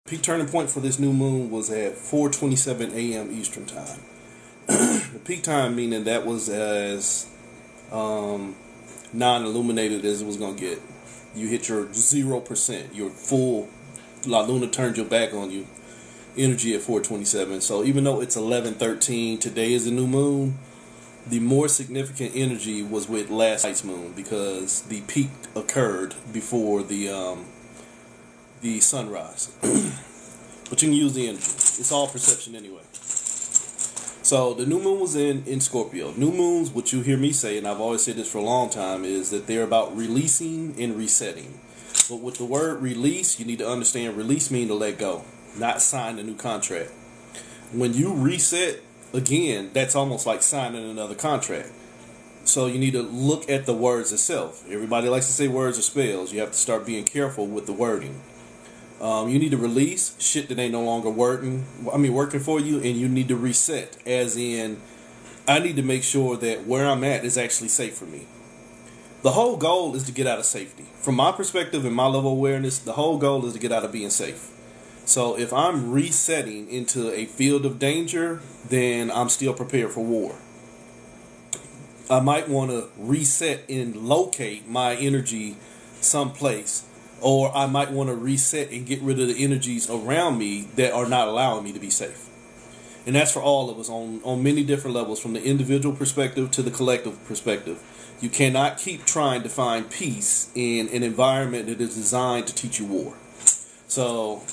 Peak turning point for this new moon was at 4:27 a.m. Eastern time. The peak time meaning that was as non-illuminated as it was gonna get. You hit your 0%, your full La Luna turned your back on you energy at 4:27. So even though it's 11:13, today is a new moon. The more significant energy was with last night's moon because the peak occurred before the sunrise. But you can use the energy. It's all perception anyway. So the new moon was in Scorpio. New moons, what you hear me say, and I've always said this for a long time, is that they're about releasing and resetting. But with the word release, you need to understand release means to let go, not sign a new contract. When you reset, again, that's almost like signing another contract. So you need to look at the words itself. Everybody likes to say words or spells. You have to start being careful with the wording. You need to release shit that ain't no longer working for you, and you need to reset, as in, I need to make sure that where I'm at is actually safe for me. The whole goal is to get out of safety. From my perspective and my level of awareness, the whole goal is to get out of being safe. So if I'm resetting into a field of danger, then I'm still prepared for war. I might want to reset and locate my energy someplace. Or I might want to reset and get rid of the energies around me that are not allowing me to be safe. And that's for all of us on many different levels, from the individual perspective to the collective perspective. You cannot keep trying to find peace in an environment that is designed to teach you war. So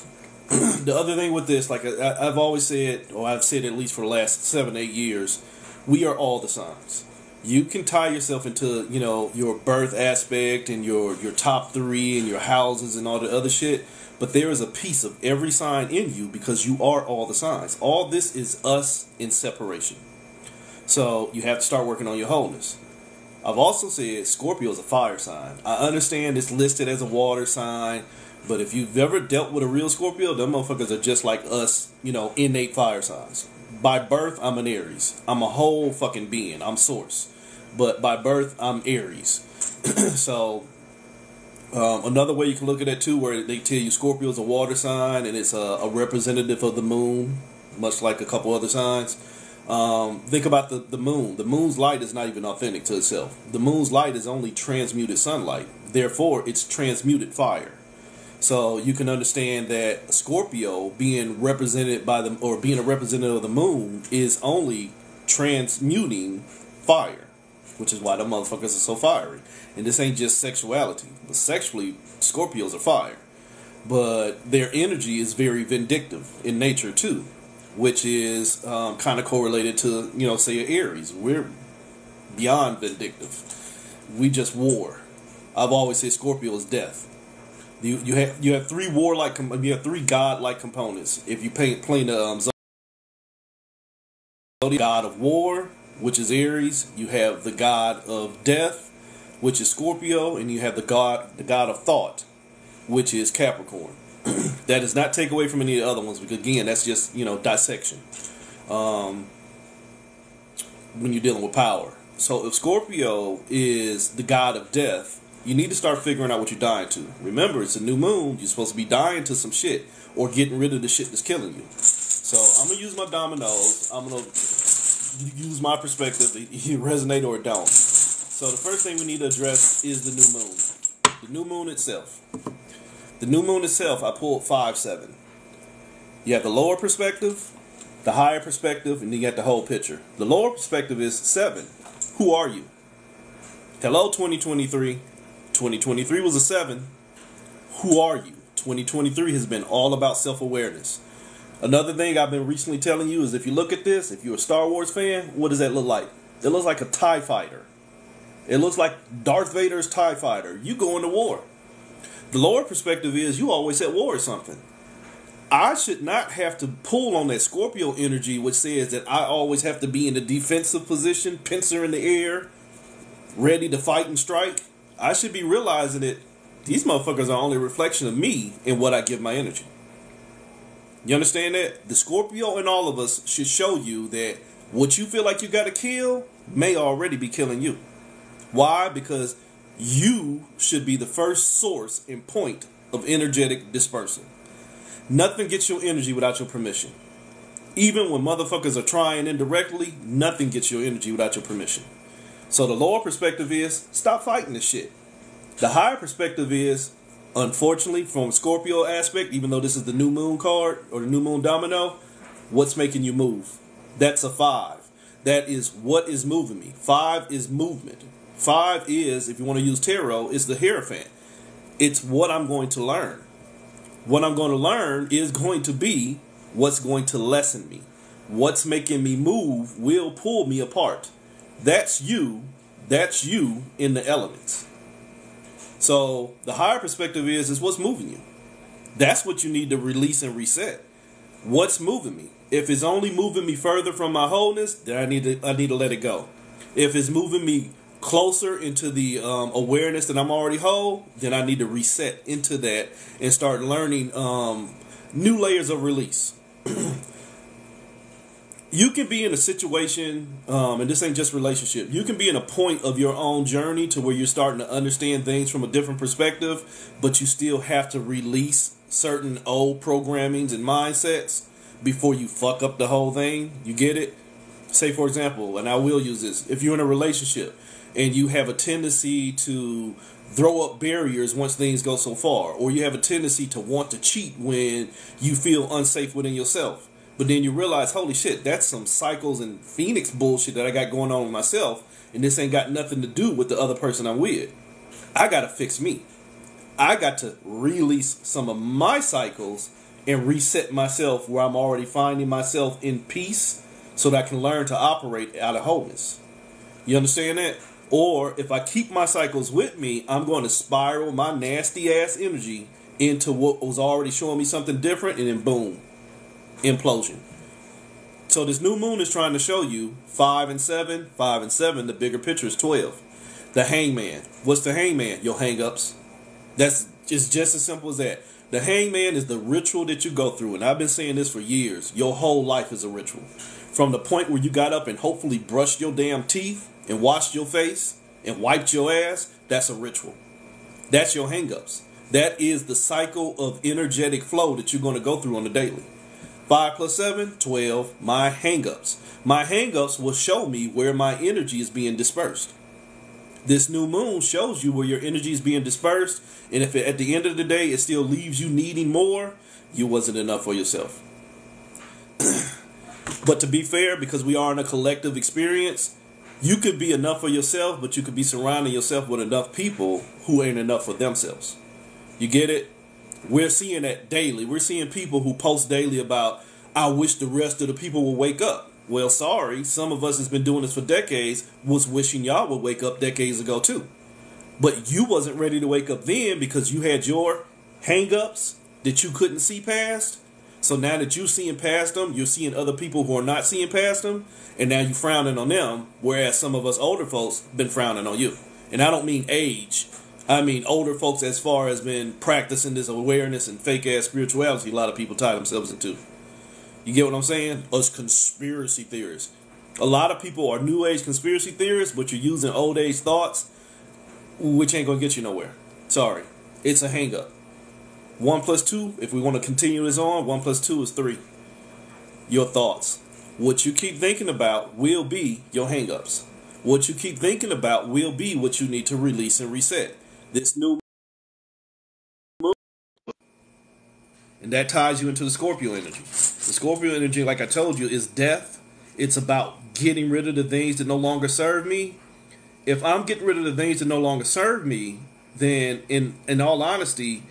the other thing with this, like I've always said, or I've said at least for the last 7-8 years, we are all the signs. You can tie yourself into, your birth aspect and your top 3 and your houses and all the other shit, but there is a piece of every sign in you because you are all the signs. All this is us in separation. So you have to start working on your wholeness. I've also said Scorpio is a fire sign. I understand it's listed as a water sign, but if you've ever dealt with a real Scorpio, them motherfuckers are just like us, innate fire signs. By birth, I'm an Aries. I'm a whole fucking being. I'm Source. But by birth, I'm Aries. So, another way you can look at it too, where they tell you Scorpio is a water sign and it's a representative of the moon, much like a couple other signs. Think about the moon. The moon's light is not even authentic to itself. The moon's light is only transmuted sunlight. Therefore, it's transmuted fire. So you can understand that Scorpio being represented by being a representative of the moon is only transmuting fire, which is why the motherfuckers are so fiery. And this ain't just sexuality. But sexually, Scorpios are fire. But their energy is very vindictive in nature too, which is kind of correlated to, say, Aries. We're beyond vindictive. We just war. I've always said Scorpio is death. You have 3 warlike, you have 3 godlike components. If you play the god of war, which is Aries, you have the god of death, which is Scorpio, and you have the god of thought, which is Capricorn. That does not take away from any of the other ones, because again, that's just dissection. When you're dealing with power. So if Scorpio is the god of death, you need to start figuring out what you're dying to. Remember, it's a new moon. You're supposed to be dying to some shit or getting rid of the shit that's killing you. So I'm going to use my dominoes. I'm going to use my perspective. You resonate or it don't. So the first thing we need to address is the new moon. The new moon itself. The new moon itself, I pulled 5-7. You have the lower perspective, the higher perspective, and then you got the whole picture. The lower perspective is 7. Who are you? Hello, 2023. 2023 was a 7. Who are you? 2023 has been all about self-awareness. Another thing I've been recently telling you is if you look at this, if you're a Star Wars fan, what does that look like? It looks like a TIE fighter. It looks like Darth Vader's TIE fighter. You going to war. The lower perspective is you always at war or something. I should not have to pull on that Scorpio energy, which says that I always have to be in a defensive position, pincer in the air, ready to fight and strike. I should be realizing that these motherfuckers are only a reflection of me and what I give my energy. You understand that? The Scorpio in all of us should show you that what you feel like you got to kill may already be killing you. Why? Because you should be the first source and point of energetic dispersal. Nothing gets your energy without your permission. Even when motherfuckers are trying indirectly, nothing gets your energy without your permission. So the lower perspective is, stop fighting this shit. The higher perspective is, unfortunately, from Scorpio aspect, even though this is the new moon card or the new moon domino, what's making you move? That's a 5. That is what is moving me. 5 is movement. 5 is, if you want to use tarot, is the Hierophant. It's what I'm going to learn. What I'm going to learn is going to be what's going to lessen me. What's making me move will pull me apart. That's you. That's you in the elements. So the higher perspective is what's moving you. That's what you need to release and reset. What's moving me? If it's only moving me further from my wholeness, then I need to let it go. If it's moving me closer into the awareness that I'm already whole, then I need to reset into that and start learning new layers of release. You can be in a situation, and this ain't just relationship, you can be in a point of your own journey to where you're starting to understand things from a different perspective, but you still have to release certain old programmings and mindsets before you fuck up the whole thing. You get it? Say, for example, and I will use this, if you're in a relationship and you have a tendency to throw up barriers once things go so far, or you have a tendency to want to cheat when you feel unsafe within yourself, but then you realize, holy shit, that's some cycles and Phoenix bullshit that I got going on with myself, and this ain't got nothing to do with the other person I'm with. I gotta fix me. I got to release some of my cycles and reset myself where I'm already finding myself in peace so that I can learn to operate out of wholeness. You understand that? Or if I keep my cycles with me, I'm going to spiral my nasty ass energy into what was already showing me something different, and then boom, implosion. So this new moon is trying to show you 5 and 7, 5 and 7, the bigger picture is 12. The hangman. What's the hangman? Your hang-ups. That's just as simple as that. The hangman is the ritual that you go through, and I've been saying this for years. Your whole life is a ritual. From the point where you got up and hopefully brushed your damn teeth and washed your face and wiped your ass, that's a ritual. That's your hang-ups. That is the cycle of energetic flow that you're going to go through on the daily. 5 plus 7, 12, my hang-ups. My hang-ups will show me where my energy is being dispersed. This new moon shows you where your energy is being dispersed, and if at the end of the day it still leaves you needing more, you wasn't enough for yourself. But to be fair, because we are in a collective experience, you could be enough for yourself, but you could be surrounding yourself with enough people who ain't enough for themselves. You get it? We're seeing that daily. We're seeing people who post daily about, I wish the rest of the people would wake up. Well, sorry, some of us has been doing this for decades, was wishing y'all would wake up decades ago too. But you wasn't ready to wake up then because you had your hang-ups that you couldn't see past. So now that you're seeing past them, you're seeing other people who are not seeing past them, and now you're frowning on them, whereas some of us older folks been frowning on you. And I don't mean age. I mean older folks as far as been practicing this awareness and fake-ass spirituality a lot of people tie themselves into. You get what I'm saying? Us conspiracy theorists. A lot of people are new age conspiracy theorists, but you're using old age thoughts, which ain't going to get you nowhere. Sorry. It's a hang-up. 1 plus 2, if we want to continue this on, 1 plus 2 is 3. Your thoughts. What you keep thinking about will be your hang-ups. What you keep thinking about will be what you need to release and reset. This new moon, and that ties you into the Scorpio energy. The Scorpio energy, like I told you, is death. It's about getting rid of the things that no longer serve me. If I'm getting rid of the things that no longer serve me, then in all honesty,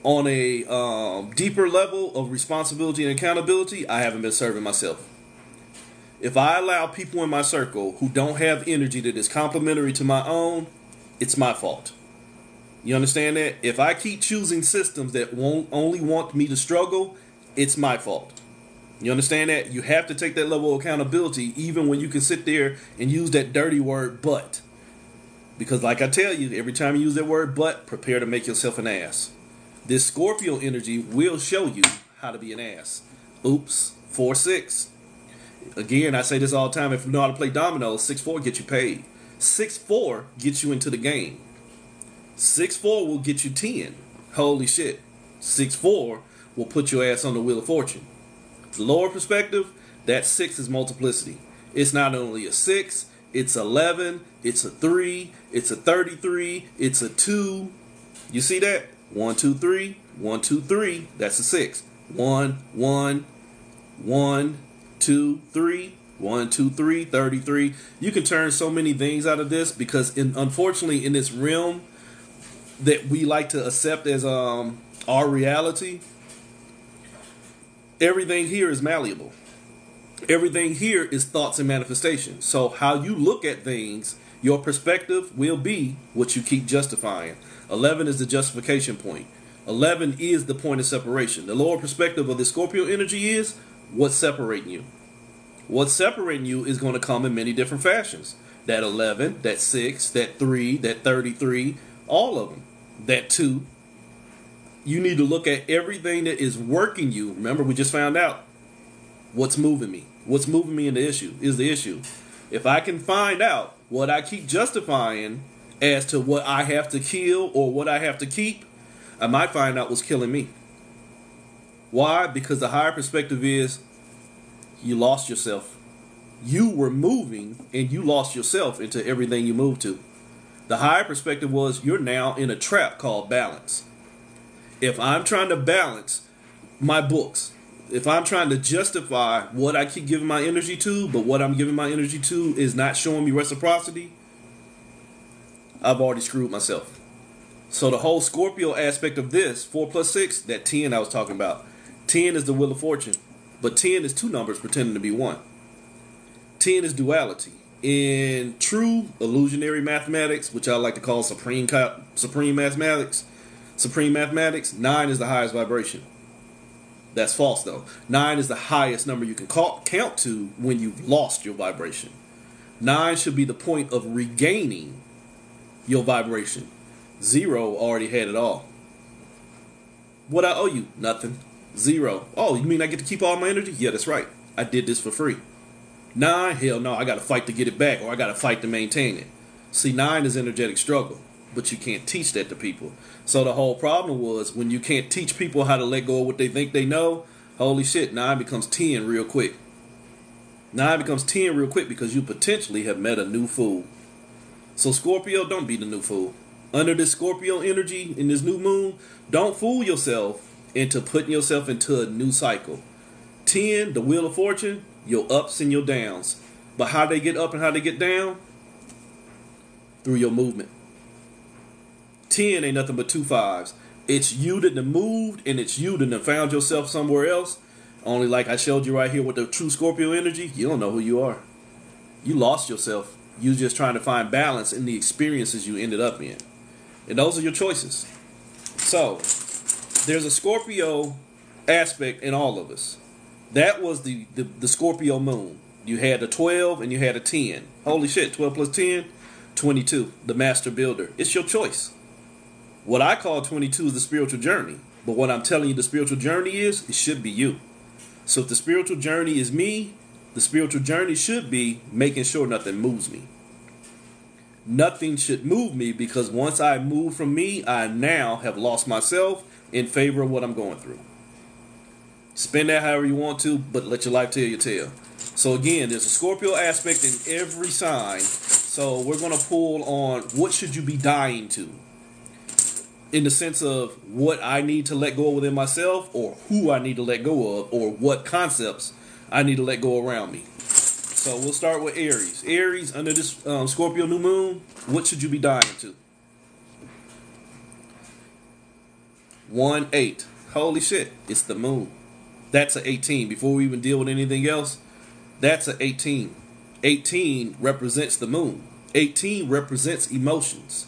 on a deeper level of responsibility and accountability, I haven't been serving myself. If I allow people in my circle who don't have energy that is complementary to my own, it's my fault. You understand that? If I keep choosing systems that won't only want me to struggle, it's my fault. You understand that? You have to take that level of accountability even when you can sit there and use that dirty word but. Because like I tell you, every time you use that word but, prepare to make yourself an ass. This Scorpio energy will show you how to be an ass. Oops, 4-6. Again, I say this all the time. If you know how to play dominoes, 6-4 gets you paid. 6-4 gets you into the game. 6-4 will get you 10. Holy shit. 6-4 will put your ass on the Wheel of Fortune. The lower perspective, that 6 is multiplicity. It's not only a 6, it's 11, it's a 3, it's a 33, it's a 2. You see that? 1, 2, 3, 1, 2, 3. That's a 6. 1, 1, 1, 2, 3. 1, 2, 3, 33. You can turn so many things out of this because, unfortunately, in this realm that we like to accept as our reality, everything here is malleable. Everything here is thoughts and manifestations. So how you look at things, your perspective will be what you keep justifying. 11 is the justification point. 11 is the point of separation. The lower perspective of the Scorpio energy is what's separating you. What's separating you is going to come in many different fashions. That 11, that 6, that 3, that 33, all of them. That 2. You need to look at everything that is working you. Remember, we just found out what's moving me. What's moving me in the issue is the issue. If I can find out what I keep justifying as to what I have to kill or what I have to keep, I might find out what's killing me. Why? Because the higher perspective is you lost yourself. You were moving and you lost yourself into everything you moved to. The higher perspective was you're now in a trap called balance. If I'm trying to balance my books, if I'm trying to justify what I keep giving my energy to, but what I'm giving my energy to is not showing me reciprocity, I've already screwed myself. So the whole Scorpio aspect of this, 4 plus 6, that 10 I was talking about. 10 is the Wheel of Fortune. But 10 is 2 numbers pretending to be 1. 10 is duality. In true illusionary mathematics, which I like to call supreme mathematics, 9 is the highest vibration. That's false, though. 9 is the highest number you can count to when you've lost your vibration. 9 should be the point of regaining your vibration. 0 already had it all. What I owe you? Nothing. 0. Oh, you mean I get to keep all my energy? Yeah, that's right. I did this for free. 9, hell no, I got to fight to get it back, or I got to fight to maintain it. See, 9 is energetic struggle, but you can't teach that to people. So the whole problem was when you can't teach people how to let go of what they think they know, holy shit, 9 becomes 10 real quick. 9 becomes 10 real quick because you potentially have met a new fool. So Scorpio, don't be the new fool. Under this Scorpio energy in this new moon, don't fool yourself into putting yourself into a new cycle. 10, the Wheel of Fortune, your ups and your downs. But how they get up and how they get down? Through your movement. 10 ain't nothing but 2 5s. It's you that done moved and it's you that done found yourself somewhere else. Only like I showed you right here with the true Scorpio energy, you don't know who you are. You lost yourself. You just trying to find balance in the experiences you ended up in. And those are your choices. So, there's a Scorpio aspect in all of us. That was the Scorpio moon. You had a 12 and you had a 10. Holy shit, 12 plus 10, 22. The master builder. It's your choice. What I call 22 is the spiritual journey. But what I'm telling you the spiritual journey is, it should be you. So if the spiritual journey is me, the spiritual journey should be making sure nothing moves me. Nothing should move me because once I move from me, I now have lost myself in favor of what I'm going through. Spend that however you want to, but let your life tell your tale. So again, there's a Scorpio aspect in every sign. So we're going to pull on what should you be dying to. In the sense of what I need to let go of within myself, or who I need to let go of, or what concepts I need to let go around me. So we'll start with Aries. Aries, under this Scorpio new moon, what should you be dying to? 1-8. Holy shit, it's the moon. That's an 18. Before we even deal with anything else, that's an 18. 18 represents the moon. 18 represents emotions.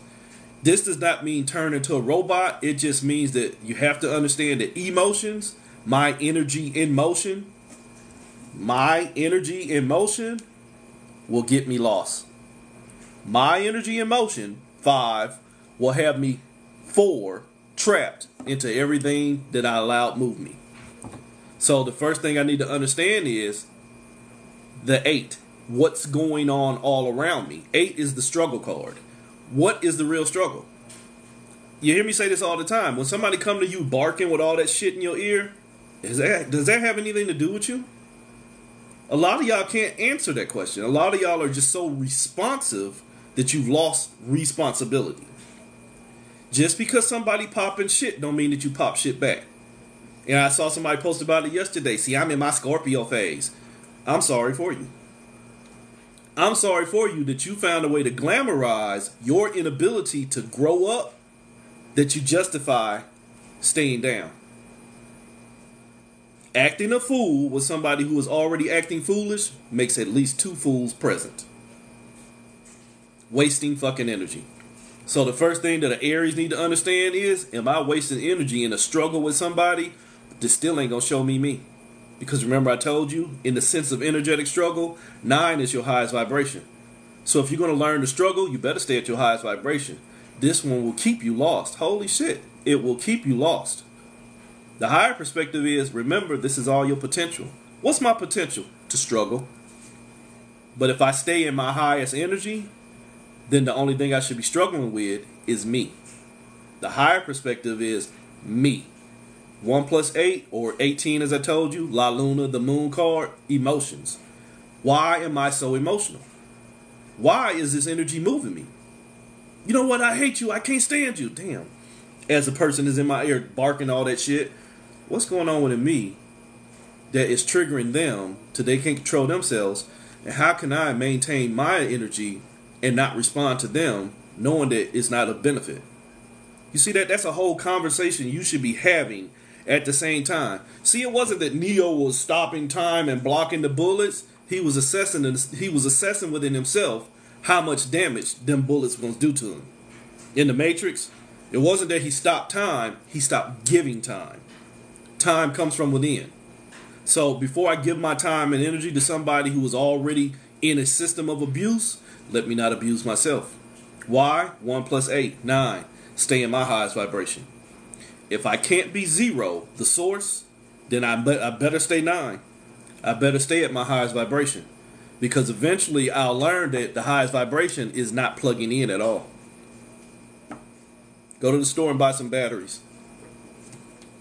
This does not mean turn into a robot. It just means that you have to understand that emotions, my energy in motion will get me lost. My energy in motion, 5, will have me 4 trapped into everything that I allowed move me. So the first thing I need to understand is the 8. What's going on all around me? 8 is the struggle card. What is the real struggle? You hear me say this all the time. When somebody come to you barking with all that shit in your ear, Does that have anything to do with you? A lot of y'all can't answer that question. A lot of y'all are just so responsive that you've lost responsibility. Just because somebody popping shit don't mean that you pop shit back. And I saw somebody post about it yesterday. See, I'm in my Scorpio phase. I'm sorry for you. I'm sorry for you that you found a way to glamorize your inability to grow up that you justify staying down. Acting a fool with somebody who is already acting foolish makes at least two fools present. Wasting fucking energy. So the first thing that an Aries need to understand is, am I wasting energy in a struggle with somebody? This still ain't gonna show me. Because remember I told you, in the sense of energetic struggle, 9 is your highest vibration. So if you're gonna learn to struggle, you better stay at your highest vibration. This one will keep you lost. Holy shit, it will keep you lost. The higher perspective is, remember, this is all your potential. What's my potential? To struggle. But if I stay in my highest energy, then the only thing I should be struggling with is me. The higher perspective is me. 1 + 8, or 18 as I told you, La Luna, the moon card, emotions. Why am I so emotional? Why is this energy moving me? You know what? I hate you. I can't stand you. Damn. As a person is in my ear barking all that shit, what's going on within me that is triggering them till they can't control themselves? And how can I maintain my energy and not respond to them knowing that it's not of benefit? You see that? That's a whole conversation you should be having at the same time. See, it wasn't that Neo was stopping time and blocking the bullets. He was assessing within himself how much damage them bullets were going to do to him. In the Matrix, it wasn't that he stopped time, he stopped giving time. Time comes from within. So before I give my time and energy to somebody who is already in a system of abuse, let me not abuse myself. Why? 1 + 8, 9. Stay in my highest vibration. If I can't be 0, the source, then I better stay 9. I better stay at my highest vibration. Because eventually I'll learn that the highest vibration is not plugging in at all. Go to the store and buy some batteries.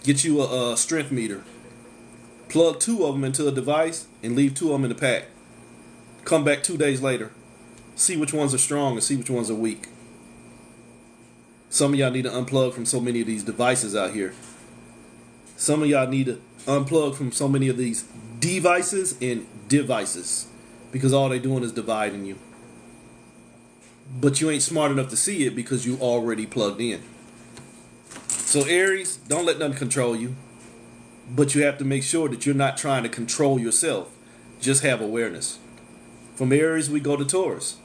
Get you a strength meter. Plug 2 of them into a device and leave 2 of them in the pack. Come back 2 days later. See which ones are strong and see which ones are weak. Some of y'all need to unplug from so many of these devices out here. Some of y'all need to unplug from so many of these devices and devices. Because all they're doing is dividing you. But you ain't smart enough to see it because you already plugged in. So Aries, don't let nothing control you. But you have to make sure that you're not trying to control yourself. Just have awareness. From Aries, we go to Taurus.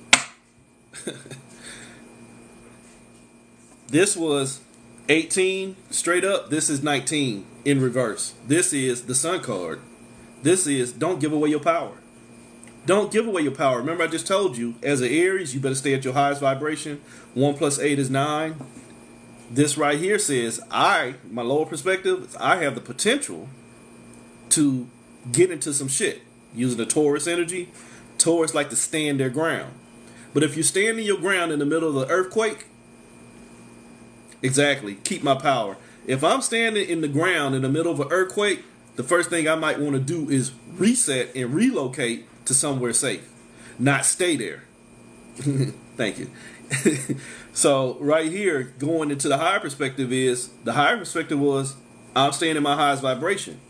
This was 18 straight up. This is 19 in reverse. This is the Sun card. This is don't give away your power. Don't give away your power. Remember I just told you, as an Aries, you better stay at your highest vibration. 1 + 8 is 9. This right here says, my lower perspective, I have the potential to get into some shit. Using the Taurus energy, Taurus like to stand their ground. But if you're standing your ground in the middle of the earthquake, exactly, keep my power. If I'm standing in the ground in the middle of an earthquake, the first thing I might want to do is reset and relocate to somewhere safe. Not stay there. Thank you. So right here, going into the higher perspective is, the higher perspective was, I'm staying in my highest vibration.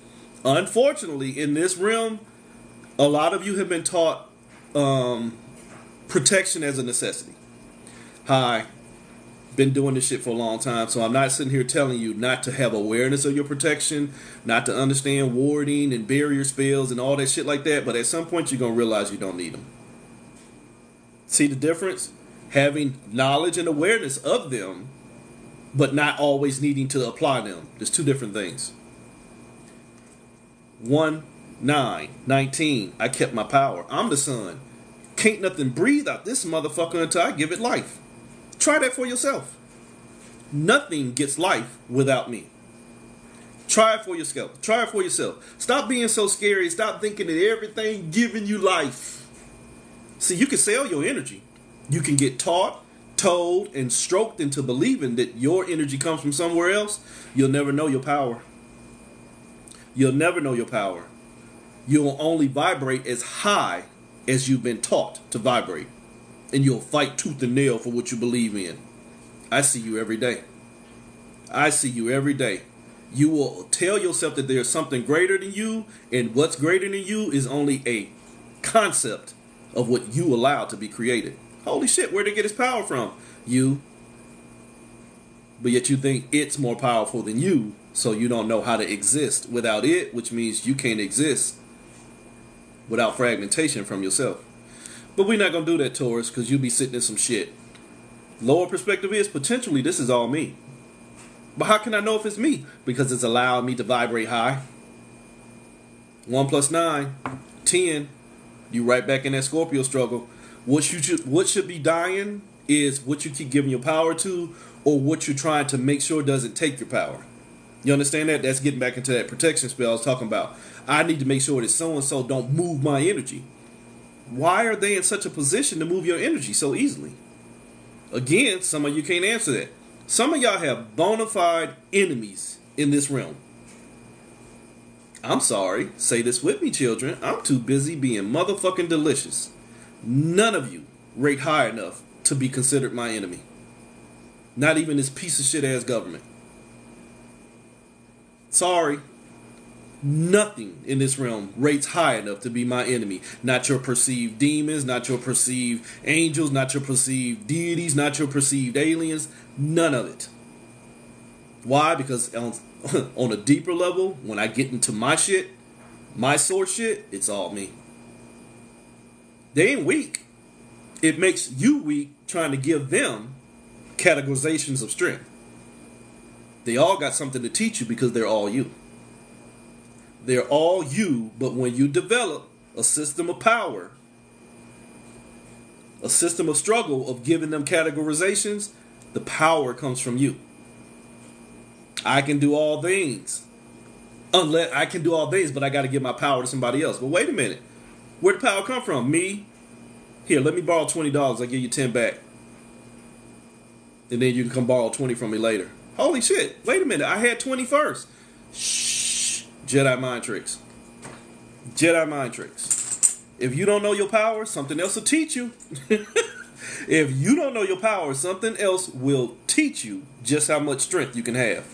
Unfortunately, in this realm, a lot of you have been taught protection as a necessity. Hi, been doing this shit for a long time, so I'm not sitting here telling you not to have awareness of your protection, not to understand warding and barrier spells and all that shit like that, but at some point you're going to realize you don't need them. See the difference? Having knowledge and awareness of them, but not always needing to apply them. There's two different things. 1, 9, 19, I kept my power. I'm the sun. Can't nothing breathe out this motherfucker until I give it life. Try that for yourself. Nothing gets life without me. Try it for yourself. Try it for yourself. Stop being so scary. Stop thinking that everything giving you life. See, you can sell your energy. You can get taught, told, and stroked into believing that your energy comes from somewhere else. You'll never know your power. You'll never know your power. You'll only vibrate as high as you've been taught to vibrate. And you'll fight tooth and nail for what you believe in. I see you every day. I see you every day. You will tell yourself that there's something greater than you, and what's greater than you is only a concept of what you allow to be created. Holy shit, where'd it get its power from? You. But yet you think it's more powerful than you, so you don't know how to exist without it, which means you can't exist without fragmentation from yourself. But we're not going to do that, Taurus, because you'll be sitting in some shit. Lower perspective is, potentially, this is all me. But how can I know if it's me? Because it's allowed me to vibrate high. 1 + 9, 10. You right back in that Scorpio struggle. What should be dying is what you keep giving your power to, or what you're trying to make sure doesn't take your power. You understand that? That's getting back into that protection spell I was talking about. I need to make sure that so-and-so don't move my energy. Why are they in such a position to move your energy so easily? Again, some of you can't answer that. Some of y'all have bona fide enemies in this realm. I'm sorry. Say this with me, children. I'm too busy being motherfucking delicious. None of you rate high enough to be considered my enemy. Not even this piece of shit ass government. Sorry. Nothing in this realm rates high enough to be my enemy. Not your perceived demons, not your perceived angels, not your perceived deities, not your perceived aliens. None of it. Why? Because on a deeper level, when I get into my shit, my source shit, it's all me. They ain't weak. It makes you weak trying to give them categorizations of strength. They all got something to teach you because they're all you. They're all you, but when you develop a system of power, a system of struggle of giving them categorizations, the power comes from you. I can do all things. Unless I can do all things, but I got to give my power to somebody else. But wait a minute. Where'd the power come from? Me? Here, let me borrow $20. I'll give you 10 back. And then you can come borrow 20 from me later. Holy shit. Wait a minute. I had 20 first. Shh. Jedi mind tricks. Jedi mind tricks. If you don't know your power, something else will teach you. If you don't know your power, something else will teach you just how much strength you can have.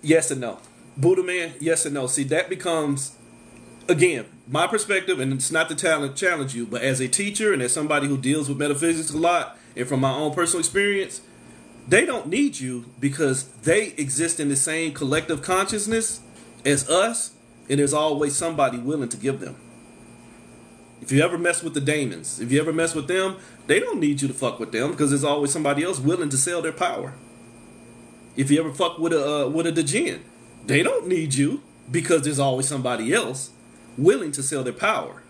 Yes and no. Buddha man, yes and no. See, that becomes, again, my perspective, and it's not to challenge you, but as a teacher and as somebody who deals with metaphysics a lot, and from my own personal experience, they don't need you because they exist in the same collective consciousness as us, and there's always somebody willing to give them. If you ever mess with the daemons, if you ever mess with them, they don't need you to fuck with them because there's always somebody else willing to sell their power. If you ever fuck with a djinn, they don't need you because there's always somebody else willing to sell their power.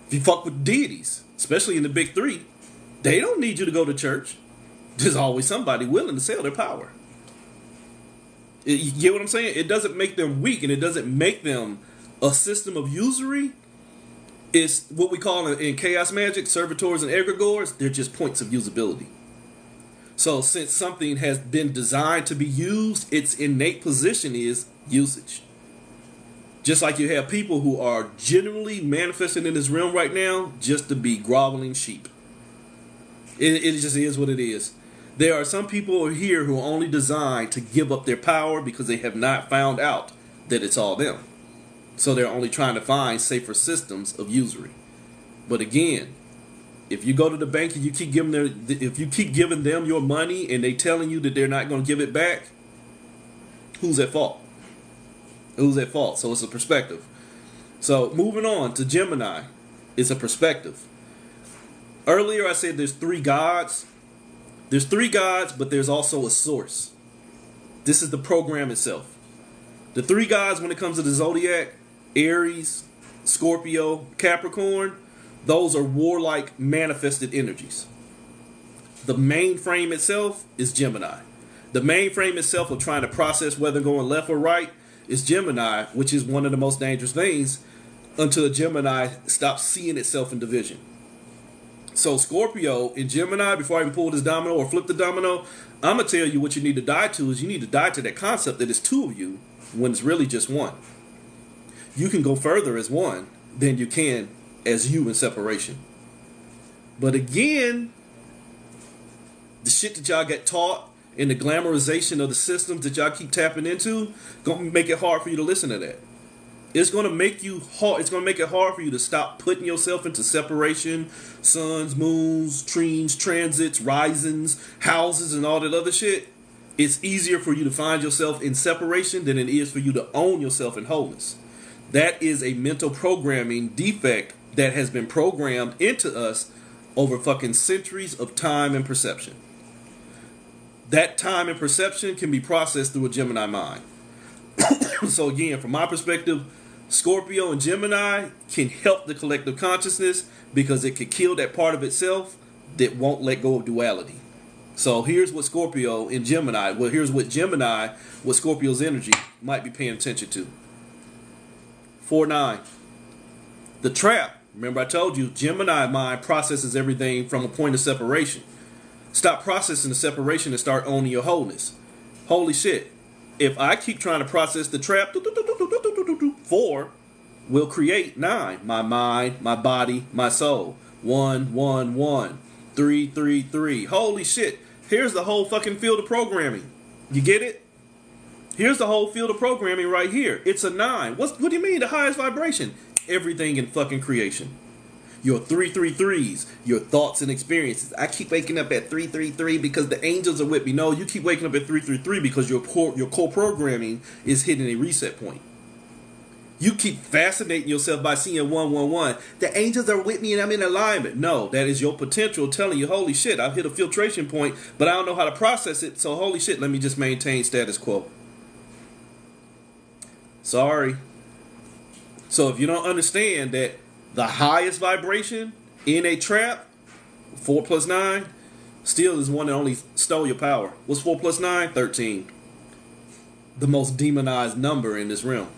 If you fuck with deities, especially in the big three, they don't need you to go to church. There's always somebody willing to sell their power. You get what I'm saying? It doesn't make them weak, and it doesn't make them a system of usury. It's what we call in chaos magic, servitors and egregores. They're just points of usability. So since something has been designed to be used, its innate position is usage. Just like you have people who are generally manifesting in this realm right now just to be groveling sheep. It just is what it is. There are some people here who are only designed to give up their power because they have not found out that it's all them. So they're only trying to find safer systems of usury. But again, if you go to the bank and you keep giving them your money and they telling you that they're not going to give it back, who's at fault? Who's at fault? So it's a perspective. So moving on to Gemini, it's a perspective. Earlier I said there's three gods. There's three gods, but there's also a source. This is the program itself. The three gods when it comes to the zodiac, Aries, Scorpio, Capricorn, those are warlike manifested energies. The mainframe itself is Gemini. The mainframe itself of trying to process whether going left or right is Gemini, which is one of the most dangerous things until Gemini stops seeing itself in division. So Scorpio and Gemini, before I even pull this domino or flip the domino, I'm going to tell you what you need to die to is you need to die to that concept that it's two of you when it's really just one. You can go further as one than you can as you in separation. But again, the shit that y'all get taught and the glamorization of the systems that y'all keep tapping into gonna make it hard for you to listen to that. It's gonna make you hard. It's gonna make it hard for you to stop putting yourself into separation, suns, moons, trees, transits, risings, houses, and all that other shit. It's easier for you to find yourself in separation than it is for you to own yourself in wholeness. That is a mental programming defect that has been programmed into us over fucking centuries of time and perception. That time and perception can be processed through a Gemini mind. So again, from my perspective, Scorpio and Gemini can help the collective consciousness because it could kill that part of itself that won't let go of duality. So here's what Scorpio and Gemini, here's what Gemini, what Scorpio's energy might be paying attention to. 4-9. The trap. Remember I told you, Gemini mind processes everything from a point of separation. Stop processing the separation and start owning your wholeness. Holy shit. If I keep trying to process the trap, 4 will create 9. My mind, my body, my soul. 1, 1, 1. 3, 3, 3. Holy shit. Here's the whole fucking field of programming. You get it? Here's the whole field of programming right here. It's a 9. What do you mean the highest vibration? Everything in fucking creation. Your 333s, your thoughts and experiences. I keep waking up at 333 because the angels are with me. No, you keep waking up at 333 because your core programming is hitting a reset point. You keep fascinating yourself by seeing 111. The angels are with me and I'm in alignment. No, that is your potential telling you, holy shit, I've hit a filtration point, but I don't know how to process it. So holy shit, let me just maintain status quo. Sorry. So if you don't understand that the highest vibration in a trap, 4 plus 9, still is one that only stole your power. What's 4 plus 9? 13. The most demonized number in this realm.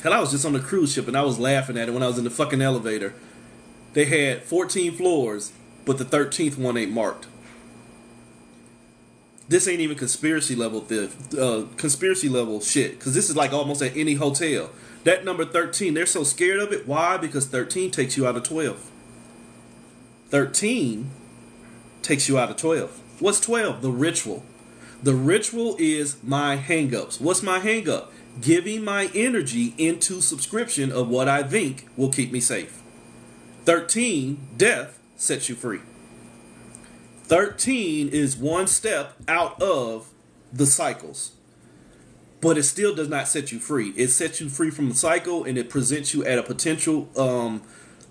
Hell, I was just on a cruise ship and I was laughing at it when I was in the fucking elevator. They had 14 floors, but the 13th one ain't marked. This ain't even conspiracy level conspiracy level shit, because this is like almost at any hotel. That number 13, they're so scared of it. Why? Because 13 takes you out of 12. 13 takes you out of 12. What's 12? The ritual. The ritual is my hang-ups. What's my hang-up? Giving my energy into subscription of what I think will keep me safe. 13, death, sets you free. 13 is one step out of the cycles. But it still does not set you free. It sets you free from the cycle and it presents you at a potential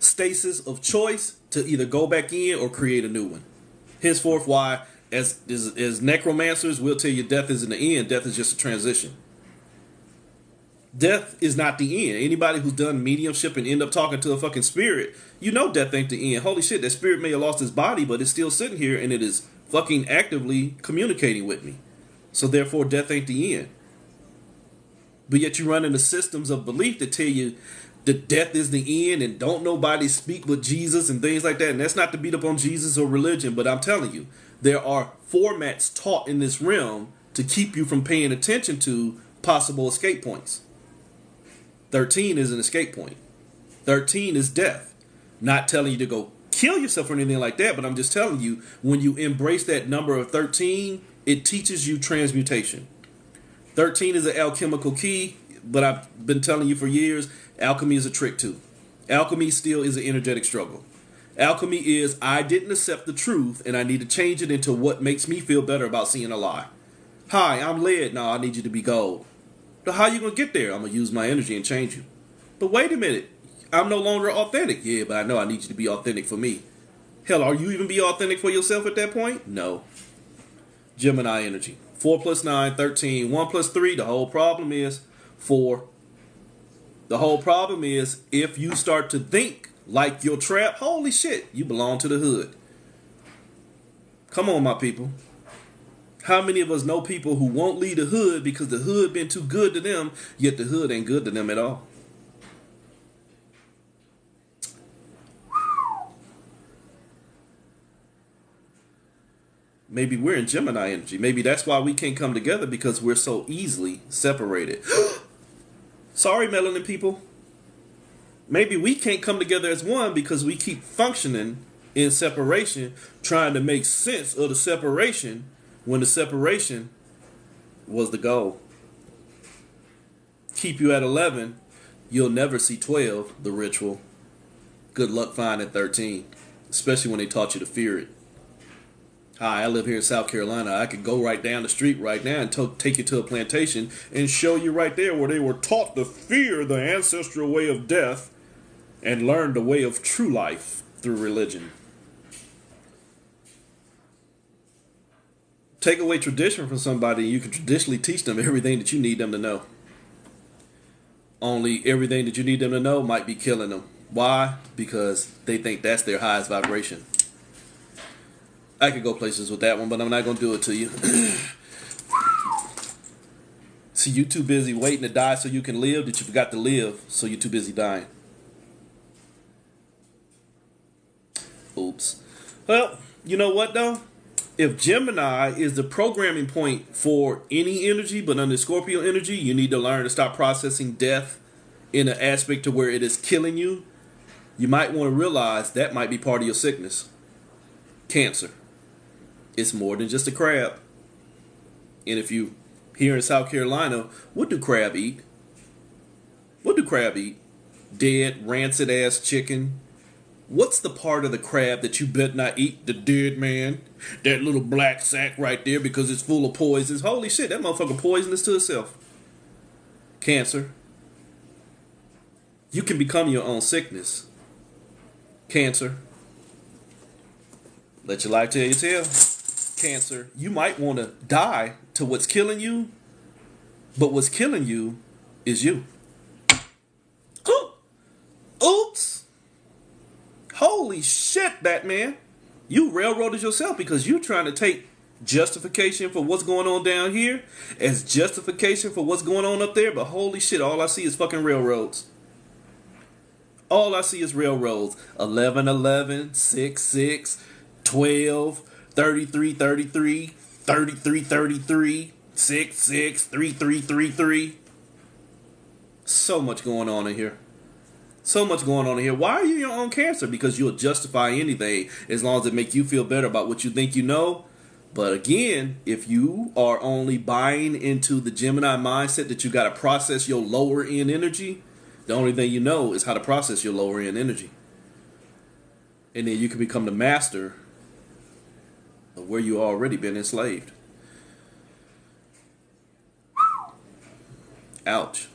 stasis of choice to either go back in or create a new one. Henceforth, why, as necromancers, we'll tell you death isn't the end. Death is just a transition. Death is not the end. Anybody who's done mediumship and end up talking to a fucking spirit, you know death ain't the end. Holy shit, that spirit may have lost his body, but it's still sitting here and it is fucking actively communicating with me. So therefore, death ain't the end. But yet you run into systems of belief that tell you that death is the end and don't nobody speak but Jesus and things like that. And that's not to beat up on Jesus or religion, but I'm telling you, there are formats taught in this realm to keep you from paying attention to possible escape points. 13 is an escape point. 13 is death. Not telling you to go kill yourself or anything like that, but I'm just telling you, when you embrace that number of 13, it teaches you transmutation. 13 is an alchemical key, but I've been telling you for years, alchemy is a trick too. Alchemy still is an energetic struggle. Alchemy is, I didn't accept the truth and I need to change it into what makes me feel better about seeing a lie. Hi, I'm lead. No, I need you to be gold. So how you going to get there? I'm going to use my energy and change you. But wait a minute. I'm no longer authentic. Yeah, but I know I need you to be authentic for me. Hell, are you even be authentic for yourself at that point? No. Gemini energy. 4 plus 9, 13. 1 plus 3, the whole problem is 4. The whole problem is if you start to think like you're trapped, holy shit, you belong to the hood. Come on, my people. How many of us know people who won't leave the hood because the hood been too good to them, yet the hood ain't good to them at all? Maybe we're in Gemini energy. Maybe that's why we can't come together, because we're so easily separated. Sorry, melanin people. Maybe we can't come together as one because we keep functioning in separation, trying to make sense of the separation when the separation was the goal. Keep you at 11, you'll never see 12, the ritual. Good luck finding 13, especially when they taught you to fear it. Hi, I live here in South Carolina. I could go right down the street right now and take you to a plantation and show you right there where they were taught to fear the ancestral way of death and learn the way of true life through religion. Take away tradition from somebody, you can traditionally teach them everything that you need them to know. Only everything that you need them to know might be killing them. Why? Because they think that's their highest vibration. I could go places with that one, but I'm not going to do it to you. See, you too busy waiting to die so you can live that you forgot to live, so you're too busy dying. Oops. Well, you know what though? If Gemini is the programming point for any energy, but under Scorpio energy, you need to learn to stop processing death in an aspect to where it is killing you. You might want to realize that might be part of your sickness. Cancer. It's more than just a crab. And if you here in South Carolina, what do crab eat? What do crab eat? Dead, rancid ass chicken. What's the part of the crab that you better not eat? The dead man. That little black sack right there because it's full of poisons. Holy shit, that motherfucker poisonous to itself. Cancer. You can become your own sickness. Cancer. Let your life tell your tale. Cancer. You might want to die to what's killing you, but what's killing you is you. Oops. Holy shit, Batman. You railroaded yourself because you trying to take justification for what's going on down here as justification for what's going on up there, but holy shit, all I see is fucking railroads. All I see is railroads. 11, 11, 6, 6, 12, 33, 33, 33, 33, 6, 6, 3, 3, 3, 3. So much going on in here. So much going on in here. Why are you your own Cancer? Because you'll justify anything as long as it makes you feel better about what you think you know. But again, if you are only buying into the Gemini mindset that you got to process your lower end energy, the only thing you know is how to process your lower end energy. And then you can become the master of where you already been enslaved. Ouch.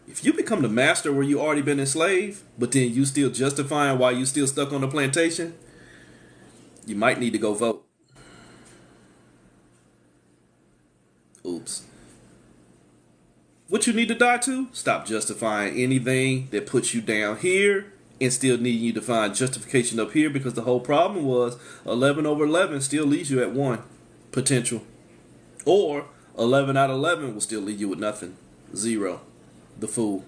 If you become the master where you already been enslaved, but then you still justifying why you still stuck on the plantation, you might need to go vote. Oops. What you need to die to? Stop justifying anything that puts you down here and still needing you to find justification up here, because the whole problem was 11 over 11 still leaves you at 1 potential. Or 11 out of 11 will still leave you with nothing. 0. The fool.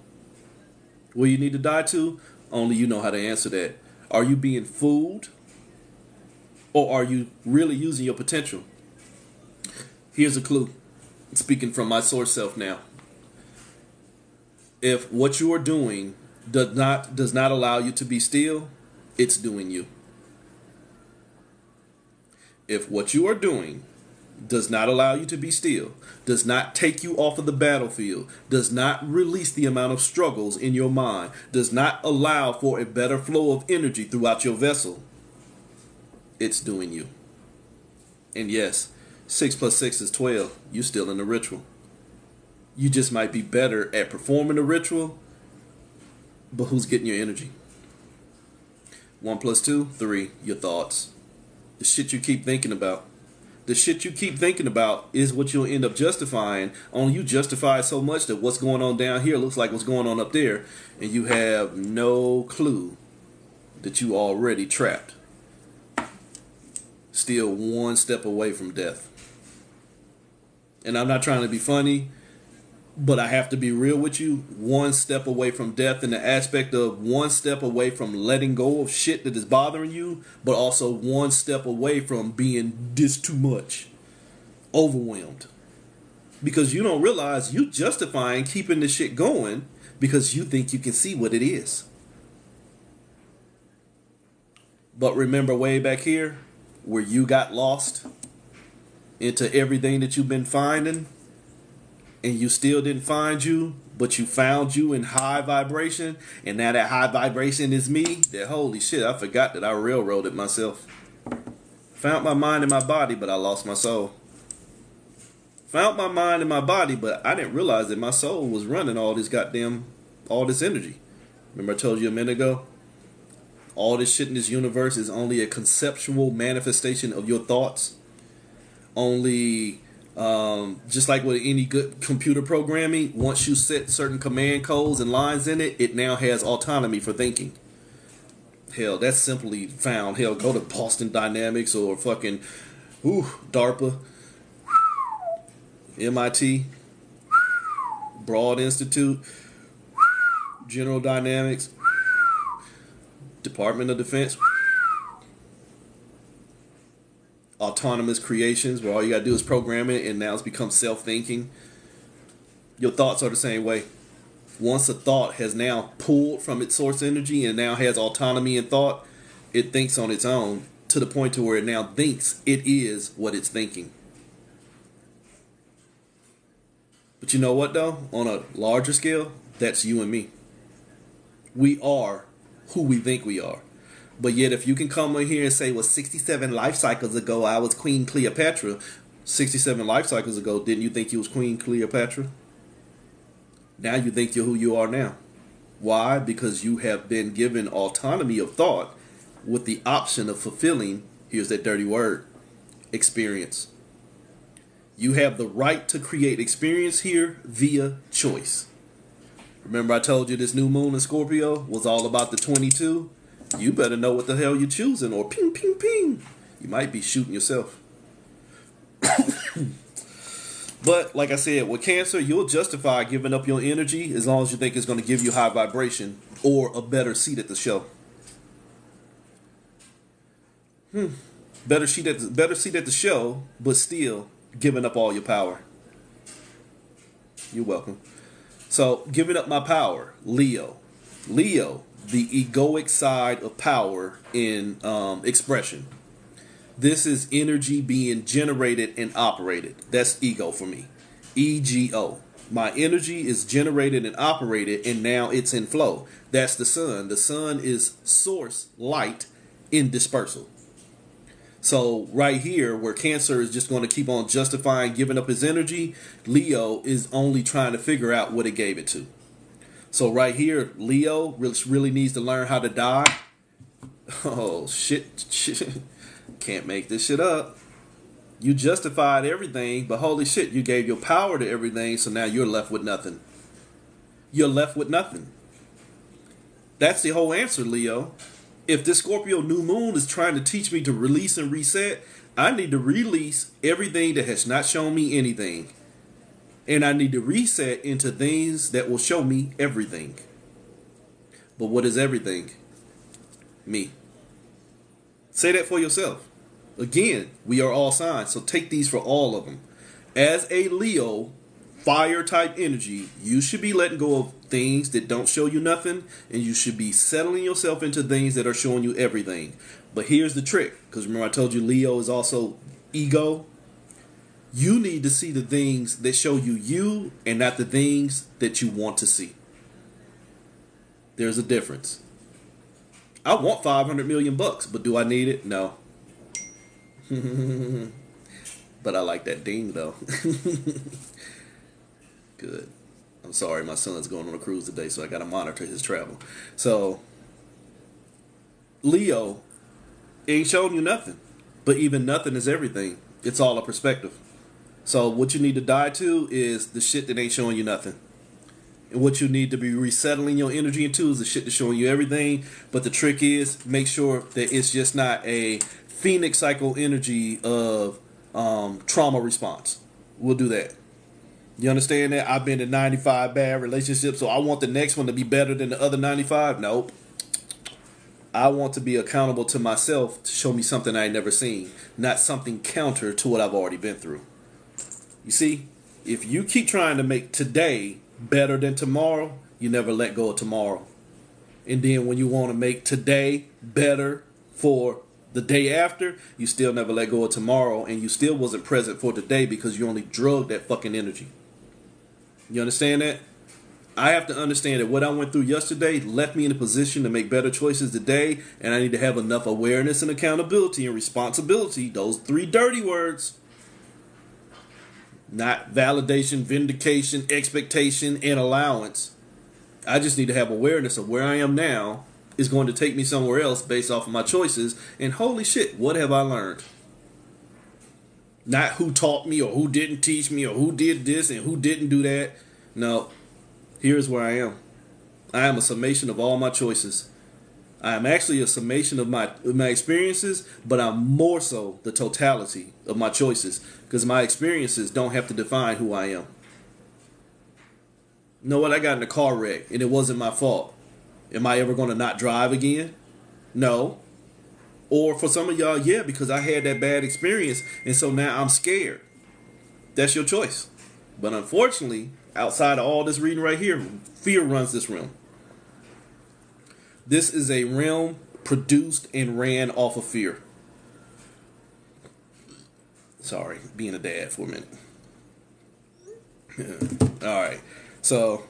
What you need to die to? Only you know how to answer that. Are you being fooled? Or are you really using your potential? Here's a clue. Speaking from my source self now. If what you are doing does not allow you to be still, it's doing you. If what you are doing does not allow you to be still, does not take you off of the battlefield, does not release the amount of struggles in your mind, does not allow for a better flow of energy throughout your vessel, it's doing you. And yes, 6 plus 6 is 12. You're still in the ritual. You just might be better at performing the ritual, but who's getting your energy? 1 plus 2, 3, your thoughts. The shit you keep thinking about. The shit you keep thinking about is what you'll end up justifying. Only you justify it so much that what's going on down here looks like what's going on up there, and you have no clue that you already trapped. Still 1 step away from death. And I'm not trying to be funny, But I have to be real with you, one step away from death in the aspect of one step away from letting go of shit that is bothering you, but also one step away from being this too much, overwhelmed. Because you don't realize you justifying keeping this shit going because you think you can see what it is. But remember way back here where you got lost into everything that you've been finding and you still didn't find you, but you found you in high vibration, and now that high vibration is me? That holy shit, I forgot that I railroaded myself. Found my mind in my body, but I lost my soul. Found my mind in my body, but I didn't realize that my soul was running all this energy. Remember I told you a minute ago? All this shit in this universe is only a conceptual manifestation of your thoughts. Only, just like with any good computer programming, once you set certain command codes and lines in it, it now has autonomy for thinking. Hell, that's simply found. Hell, go to Boston Dynamics or fucking, DARPA, MIT, Broad Institute, General Dynamics, Department of Defense, autonomous creations where all you gotta do is program it and now it's become self-thinking. Your thoughts are the same way. Once a thought has now pulled from its source energy and now has autonomy in thought, it thinks on its own to the point to where it now thinks it is what it's thinking. But you know what though? On a larger scale, that's you and me. We are who we think we are. But yet if you can come in here and say, well, 67 life cycles ago, I was Queen Cleopatra. 67 life cycles ago, didn't you think you was Queen Cleopatra? Now you think you're who you are now. Why? Because you have been given autonomy of thought with the option of fulfilling, here's that dirty word, experience. You have the right to create experience here via choice. Remember I told you this new moon in Scorpio was all about the 22? You better know what the hell you're choosing, or ping, ping, ping. You might be shooting yourself. But, like I said, with Cancer, you'll justify giving up your energy as long as you think it's going to give you high vibration or a better seat at the show. Better seat at the show, but still giving up all your power. You're welcome. So, giving up my power, Leo. Leo, the egoic side of power in expression. This is energy being generated and operated. That's ego for me. EGO. My energy is generated and operated, and now it's in flow. That's the sun. The sun is source light in dispersal. So right here, where Cancer is just going to keep on justifying giving up his energy, Leo is only trying to figure out what it gave it to. So right here, Leo really needs to learn how to die. Oh, shit. Can't make this shit up. You justified everything, but holy shit, you gave your power to everything, so now you're left with nothing. You're left with nothing. That's the whole answer, Leo. If this Scorpio new moon is trying to teach me to release and reset, I need to release everything that has not shown me anything. And I need to reset into things that will show me everything. But what is everything? Me. Say that for yourself. Again, we are all signs, so take these for all of them. As a Leo, fire type energy, you should be letting go of things that don't show you nothing, and you should be settling yourself into things that are showing you everything. But here's the trick, because remember I told you Leo is also ego. You need to see the things that show you you and not the things that you want to see. There's a difference. I want 500 million bucks, but do I need it? No. But I like that ding though. Good. I'm sorry, my son's going on a cruise today, so I got to monitor his travel. So, Leo ain't showing you nothing. But even nothing is everything. It's all a perspective. So what you need to die to is the shit that ain't showing you nothing. And what you need to be resettling your energy into is the shit that's showing you everything. But the trick is, make sure that it's just not a Phoenix cycle energy of trauma response. We'll do that. You understand that? I've been in 95 bad relationships, so I want the next one to be better than the other 95? Nope. I want to be accountable to myself to show me something I ain't never seen, not something counter to what I've already been through. You see, if you keep trying to make today better than tomorrow, you never let go of tomorrow. And then when you want to make today better for the day after, you still never let go of tomorrow, and you still wasn't present for today because you only drugged that fucking energy. You understand that? I have to understand that what I went through yesterday left me in a position to make better choices today, and I need to have enough awareness and accountability and responsibility, those three dirty words. Not validation, vindication, expectation, and allowance. I just need to have awareness of where I am now is going to take me somewhere else based off of my choices, and holy shit, what have I learned? Not who taught me or who didn't teach me or who did this and who didn't do that. No. Here's where I am. I am a summation of all my choices. I am actually a summation of my experiences, but I'm more so the totality of my choices, because my experiences don't have to define who I am. You know what? I got in a car wreck, and it wasn't my fault. Am I ever going to not drive again? No. Or for some of y'all, yeah, because I had that bad experience, and so now I'm scared. That's your choice. But unfortunately, outside of all this reading right here, fear runs this realm. This is a realm produced and ran off of fear. Sorry, being a dad for a minute. Alright, so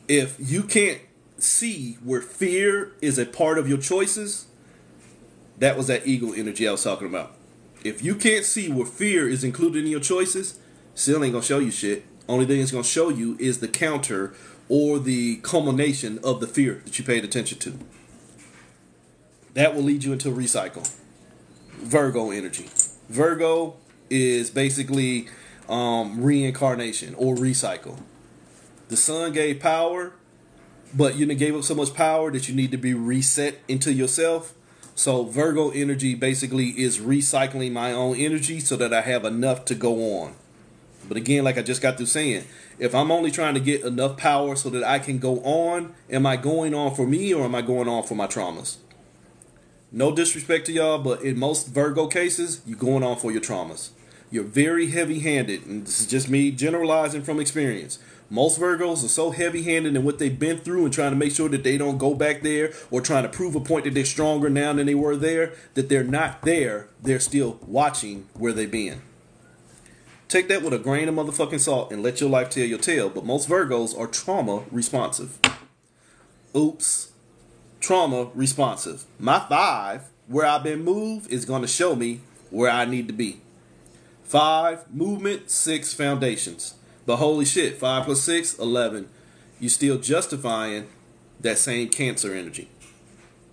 if you can't see where fear is a part of your choices, that was that ego energy I was talking about. If you can't see where fear is included in your choices, still ain't gonna show you shit. Only thing it's gonna show you is the counter or the culmination of the fear that you paid attention to. That will lead you into recycle. Virgo energy. Virgo is basically reincarnation or recycle. The sun gave power, but you gave up so much power that you need to be reset into yourself. So Virgo energy basically is recycling my own energy so that I have enough to go on. But again, like I just got through saying, if I'm only trying to get enough power so that I can go on, am I going on for me or am I going on for my traumas? No disrespect to y'all, but in most Virgo cases, you're going on for your traumas. You're very heavy-handed, and this is just me generalizing from experience. Most Virgos are so heavy-handed in what they've been through and trying to make sure that they don't go back there or trying to prove a point that they're stronger now than they were there, that they're not there, they're still watching where they've been. Take that with a grain of motherfucking salt and let your life tell your tale. But most Virgos are trauma responsive. Oops. Trauma responsive. My 5, where I've been moved, is going to show me where I need to be. 5, movement. 6, foundations. But holy shit, 5 plus 6, 11. You still justifying that same Cancer energy.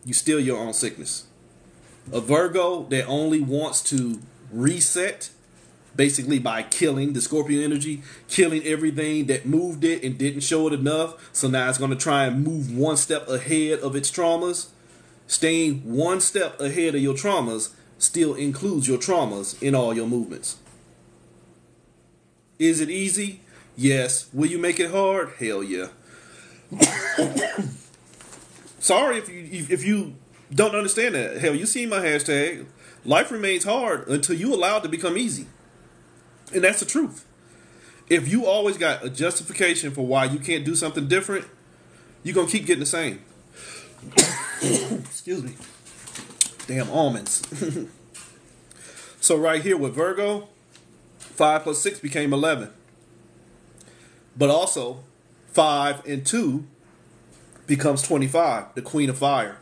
You still your own sickness. A Virgo that only wants to reset, basically by killing the Scorpio energy, killing everything that moved it and didn't show it enough. So now it's going to try and move one step ahead of its traumas. Staying one step ahead of your traumas still includes your traumas in all your movements. Is it easy? Yes. Will you make it hard? Hell yeah. Sorry if you don't understand that. Hell, you see my hashtag. Life remains hard until you allow it to become easy. And that's the truth. If you always got a justification for why you can't do something different, you're going to keep getting the same. Excuse me. Damn almonds. So right here with Virgo, 5 plus 6 became 11. But also, 5 and 2 becomes 25, the Queen of Fire.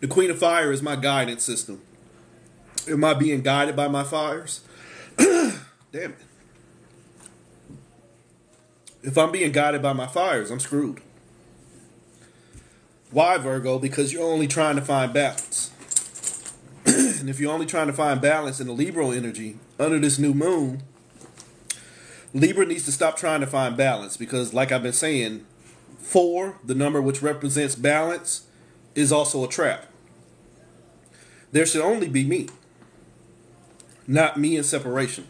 The Queen of Fire is my guidance system. Am I being guided by my fires? Damn it. If I'm being guided by my fires, I'm screwed. Why, Virgo? Because you're only trying to find balance. And if you're only trying to find balance in the Libra energy under this new moon, Libra needs to stop trying to find balance, because like I've been saying, 4, the number which represents balance, is also a trap. There should only be me. Not me in separation.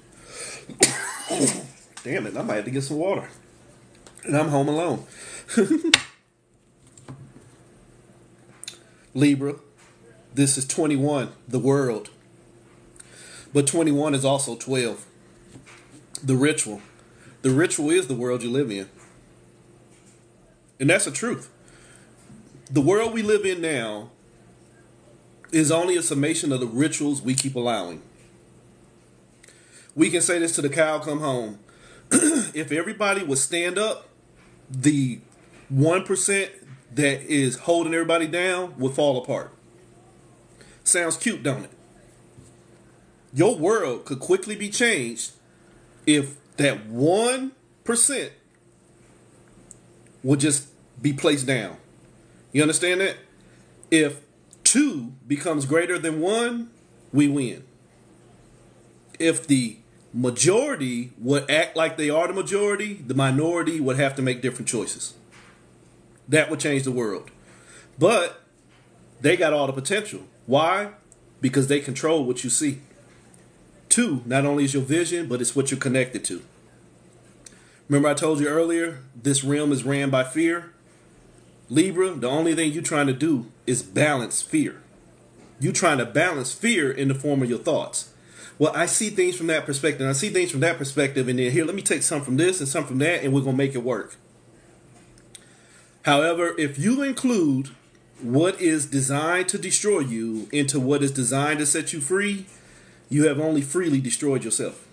Damn it, I might have to get some water. And I'm home alone. Libra, this is 21, the world. But 21 is also 12. The ritual. The ritual is the world you live in. And that's the truth. The world we live in now is only a summation of the rituals we keep allowing. We can say this to the cow come home. If everybody would stand up, the 1% that is holding everybody down would fall apart. Sounds cute, don't it? Your world could quickly be changed if that 1% would just be placed down. You understand that? If 2 becomes greater than 1, we win. If the majority would act like they are the majority, the minority would have to make different choices. That would change the world. But they got all the potential. Why? Because they control what you see. 2, not only is your vision, but it's what you're connected to. Remember I told you earlier, this realm is ran by fear? Libra, the only thing you're trying to do is balance fear. You're trying to balance fear in the form of your thoughts. Well, I see things from that perspective, and I see things from that perspective, and then here, let me take some from this and some from that, and we're going to make it work. However, if you include what is designed to destroy you into what is designed to set you free, you have only freely destroyed yourself.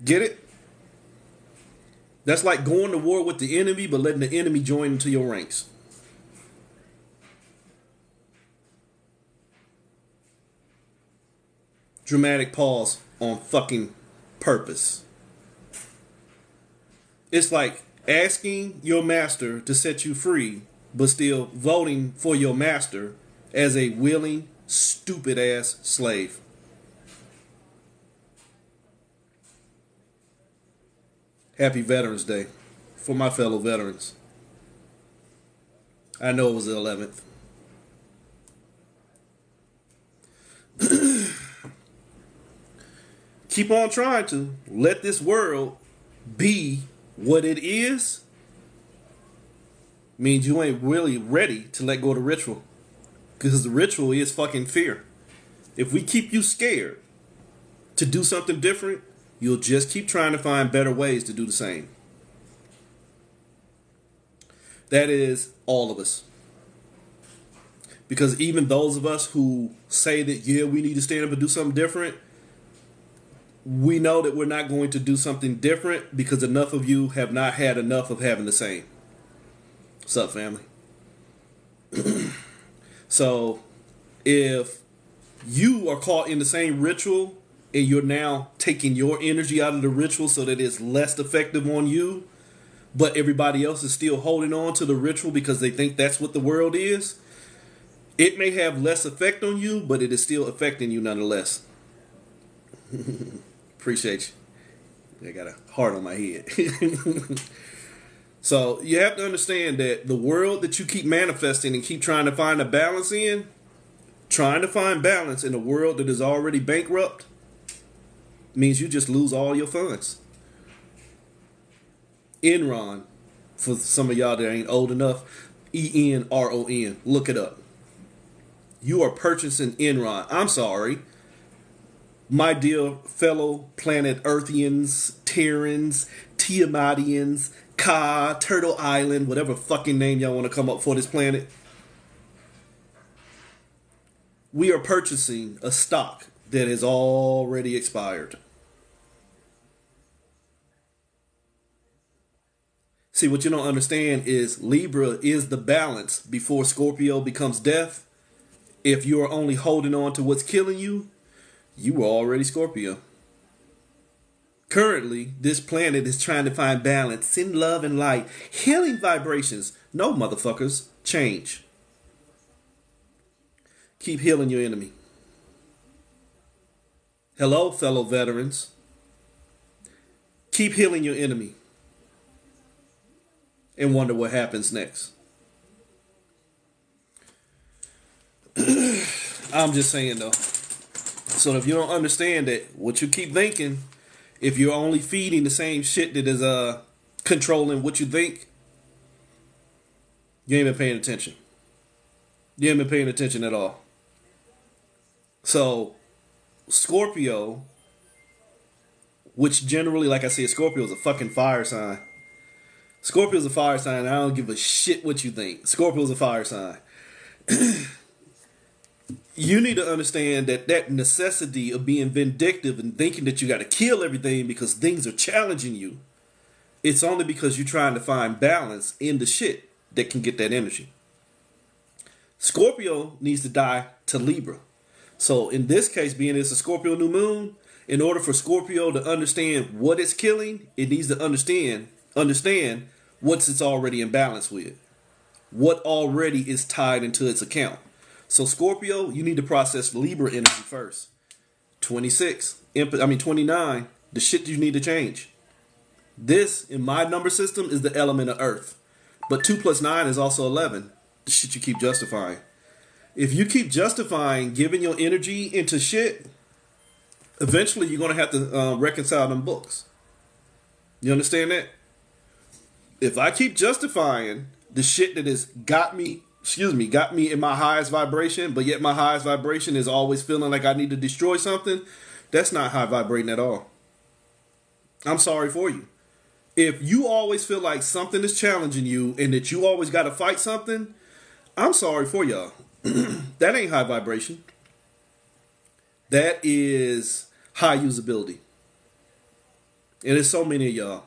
Get it? That's like going to war with the enemy, but letting the enemy join into your ranks. Dramatic pause on fucking purpose. It's like asking your master to set you free, but still voting for your master as a willing, stupid ass slave. Happy Veterans Day for my fellow veterans. I know it was the 11th. Keep on trying to let this world be what it is. Means you ain't really ready to let go of the ritual. Because the ritual is fucking fear. If we keep you scared to do something different, you'll just keep trying to find better ways to do the same. That is all of us. Because even those of us who say that, yeah, we need to stand up and do something different, we know that we're not going to do something different because enough of you have not had enough of having the same. What's up, family? So, if you are caught in the same ritual and you're now taking your energy out of the ritual so that it's less effective on you, but everybody else is still holding on to the ritual because they think that's what the world is, it may have less effect on you, but it is still affecting you nonetheless. Appreciate you. I got a heart on my head. So you have to understand that the world that you keep manifesting and keep trying to find a balance in, trying to find balance in a world that is already bankrupt, means you just lose all your funds. Enron, for some of y'all that ain't old enough, ENRON, look it up. You are purchasing Enron. I'm sorry. My dear fellow planet Earthians, Terrans, Tiamatians, Ka, Turtle Island, whatever fucking name y'all want to come up for this planet. We are purchasing a stock that has already expired. See, what you don't understand is Libra is the balance before Scorpio becomes death. If you are only holding on to what's killing you, you were already Scorpio. Currently, this planet is trying to find balance in love and light, healing vibrations. No, motherfuckers, change. Keep healing your enemy. Hello, fellow veterans. Keep healing your enemy. And wonder what happens next. I'm just saying, though. So if you don't understand that what you keep thinking, if you're only feeding the same shit that is controlling what you think, you ain't been paying attention. You ain't been paying attention at all. So Scorpio, which generally, like I said, Scorpio is a fucking fire sign. Scorpio's a fire sign. I don't give a shit what you think. Scorpio's a fire sign. You need to understand that necessity of being vindictive and thinking that you got to kill everything because things are challenging you. It's only because you're trying to find balance in the shit that can get that energy. Scorpio needs to die to Libra. So in this case, being it's a Scorpio new moon, in order for Scorpio to understand what it's killing, it needs to understand what it's already in balance with. What already is tied into its account. So Scorpio, you need to process Libra energy first. 29, the shit you need to change. This, in my number system, is the element of earth. But 2 plus 9 is also 11. The shit you keep justifying. If you keep justifying giving your energy into shit, eventually you're going to have to reconcile them books. You understand that? If I keep justifying the shit that has got me in my highest vibration, but yet my highest vibration is always feeling like I need to destroy something, that's not high vibrating at all. I'm sorry for you. If you always feel like something is challenging you and that you always got to fight something, I'm sorry for y'all. That ain't high vibration. That is high usability. And there's so many of y'all.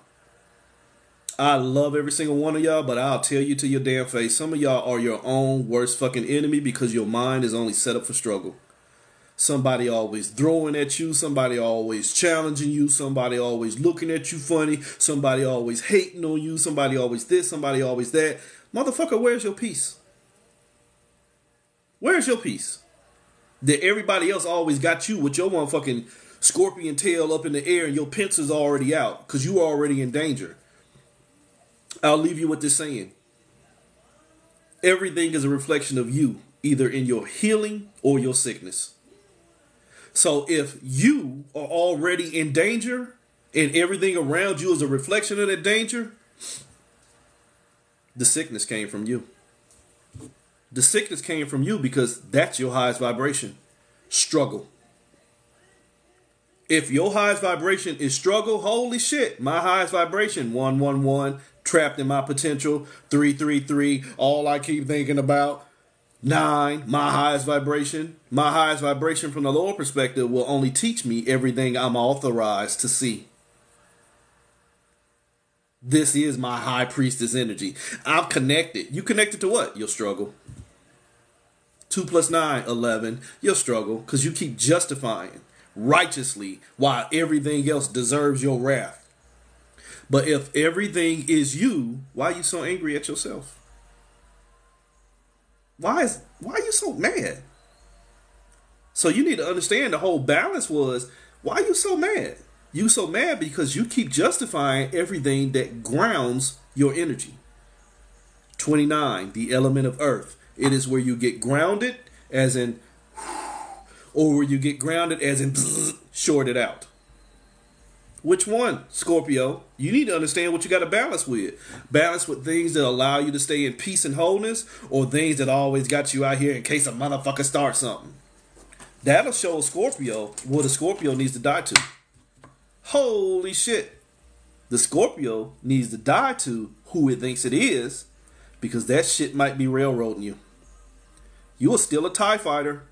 I love every single one of y'all, but I'll tell you to your damn face, some of y'all are your own worst fucking enemy because your mind is only set up for struggle. Somebody always throwing at you, somebody always challenging you, somebody always looking at you funny, somebody always hating on you, somebody always this, somebody always that. Motherfucker, where's your peace? Where's your peace? That everybody else always got you with your motherfucking scorpion tail up in the air and your pencil's already out because you are already in danger. I'll leave you with this saying. Everything is a reflection of you, either in your healing or your sickness. So if you are already in danger and everything around you is a reflection of that danger, the sickness came from you. The sickness came from you because that's your highest vibration. Struggle. If your highest vibration is struggle, holy shit, my highest vibration, 111, trapped in my potential, 333, all I keep thinking about, 9, my highest vibration. My highest vibration from the lower perspective will only teach me everything I'm authorized to see. This is my high priestess energy. I'm connected. You connected to what? You'll struggle. 2 plus 9, 11. You'll struggle because you keep justifying righteously while everything else deserves your wrath. But if everything is you, why are you so angry at yourself? Why are you so mad? So you need to understand the whole balance was, why are you so mad? You so mad because you keep justifying everything that grounds your energy. 29, the element of earth. It is where you get grounded, as in, or where you get grounded, as in, shorted out. Which one, Scorpio? You need to understand what you got to balance with. Balance with things that allow you to stay in peace and wholeness, or things that always got you out here in case a motherfucker starts something. That'll show Scorpio what a Scorpio needs to die to. Holy shit. The Scorpio needs to die to who it thinks it is, because that shit might be railroading you. You are still a TIE fighter.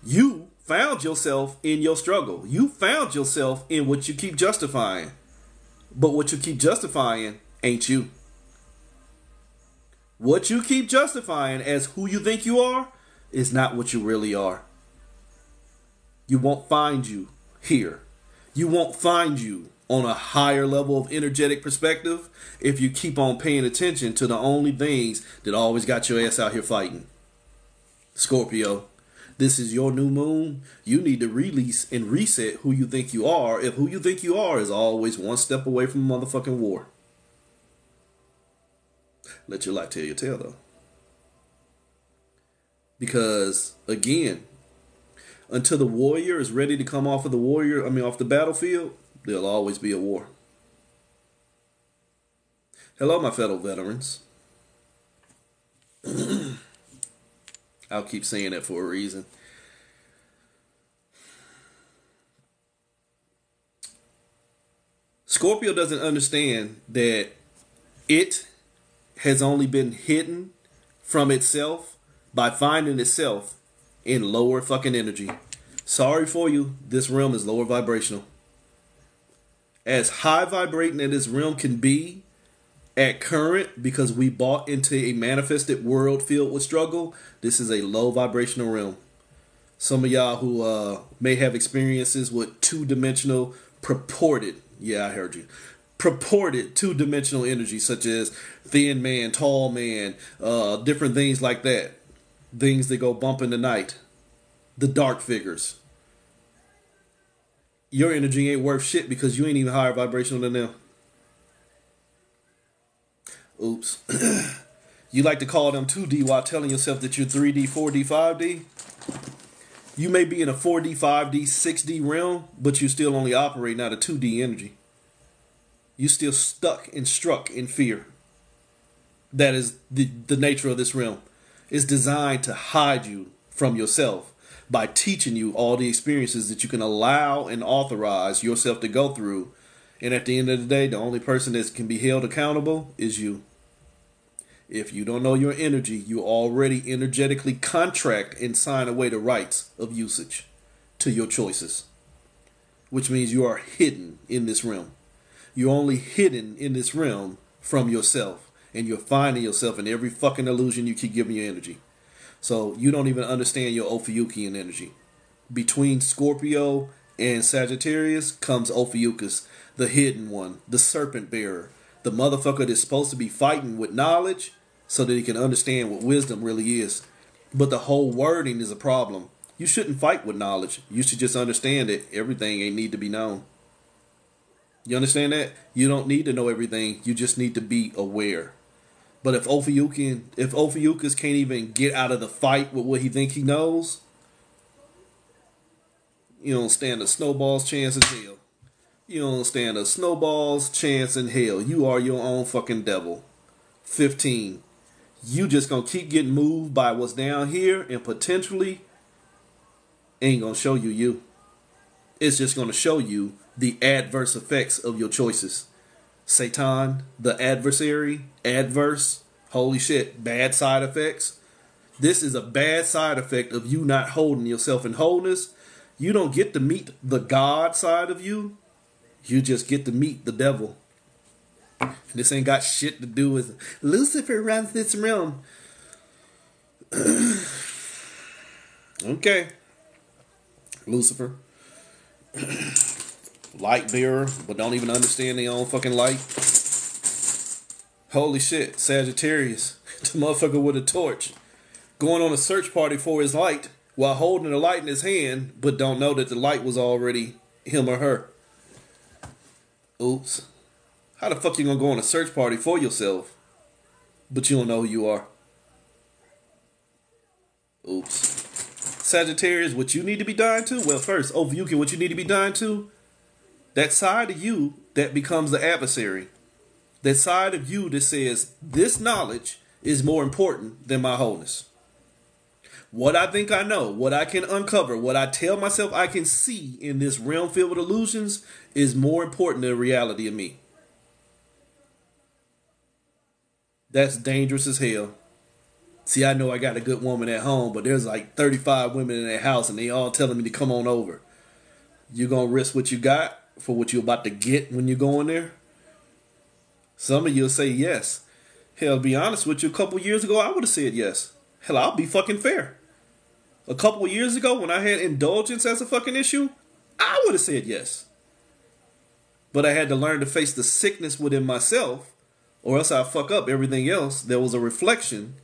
You found yourself in your struggle. You found yourself in what you keep justifying. But what you keep justifying ain't you. What you keep justifying as who you think you are is not what you really are. You won't find you here. You won't find you on a higher level of energetic perspective if you keep on paying attention to the only things that always got your ass out here fighting. Scorpio, this is your new moon. You need to release and reset who you think you are, if who you think you are is always one step away from motherfucking war. Let your life tell your tale, though. Because, again, until the warrior is ready to come off of off the battlefield, there'll always be a war. Hello, my fellow veterans. I'll keep saying that for a reason. Scorpio doesn't understand that it has only been hidden from itself by finding itself in lower fucking energy. Sorry for you, this realm is lower vibrational. As high vibrating as this realm can be at current, because we bought into a manifested world filled with struggle, this is a low vibrational realm. Some of y'all who may have experiences with two-dimensional purported, yeah, I heard you, purported two-dimensional energy, such as thin man, tall man, different things like that. Things that go bump in the night. The dark figures. Your energy ain't worth shit because you ain't even higher vibrational than them. Oops. You like to call them 2D while telling yourself that you're 3D, 4D, 5D? You may be in a 4D, 5D, 6D realm, but you're still only operating out of 2D energy. You're still stuck and struck in fear. That is the nature of this realm. It's designed to hide you from yourself by teaching you all the experiences that you can allow and authorize yourself to go through. And at the end of the day, the only person that can be held accountable is you. If you don't know your energy, you already energetically contract and sign away the rights of usage to your choices, which means you are hidden in this realm. You're only hidden in this realm from yourself, and you're finding yourself in every fucking illusion you keep giving your energy. So you don't even understand your Ophiuchian energy. Between Scorpio and Sagittarius comes Ophiuchus, the hidden one, the serpent bearer, the motherfucker that's supposed to be fighting with knowledge so that he can understand what wisdom really is. But the whole wording is a problem. You shouldn't fight with knowledge. You should just understand that everything ain't need to be known. You understand that? You don't need to know everything. You just need to be aware. But if Ophiuchus can't even get out of the fight with what he think he knows, you don't stand a snowball's chance in hell. You don't stand a snowball's chance in hell. You are your own fucking devil. 15. You just gonna keep getting moved by what's down here and potentially ain't gonna show you. It's just gonna show you the adverse effects of your choices. Satan, the adversary, adverse, holy shit, bad side effects. This is a bad side effect of you not holding yourself in wholeness. You don't get to meet the God side of you. You just get to meet the devil. This ain't got shit to do with Lucifer runs this realm. Okay. Lucifer. Light bearer, but don't even understand their own fucking light. Holy shit, Sagittarius. The motherfucker with a torch. Going on a search party for his light while holding the light in his hand, but don't know that the light was already him or her. Oops. How the fuck you gonna go on a search party for yourself, but you don't know who you are? Oops. Sagittarius, what you need to be dying to? Well, first, Ophiuchian, what you need to be dying to? That side of you that becomes the adversary. That side of you that says, this knowledge is more important than my wholeness. What I think I know, what I can uncover, what I tell myself I can see in this realm filled with illusions is more important than the reality of me. That's dangerous as hell. See, I know I got a good woman at home, but there's like 35 women in that house and they all telling me to come on over. You gonna risk what you got for what you're about to get when you go in there? Some of you'll say yes. Hell, to be honest with you, a couple years ago, I would have said yes. Hell, I'll be fucking fair. A couple of years ago, when I had indulgence as a fucking issue, I would have said yes. But I had to learn to face the sickness within myself, or else I'd fuck up everything else that was a reflection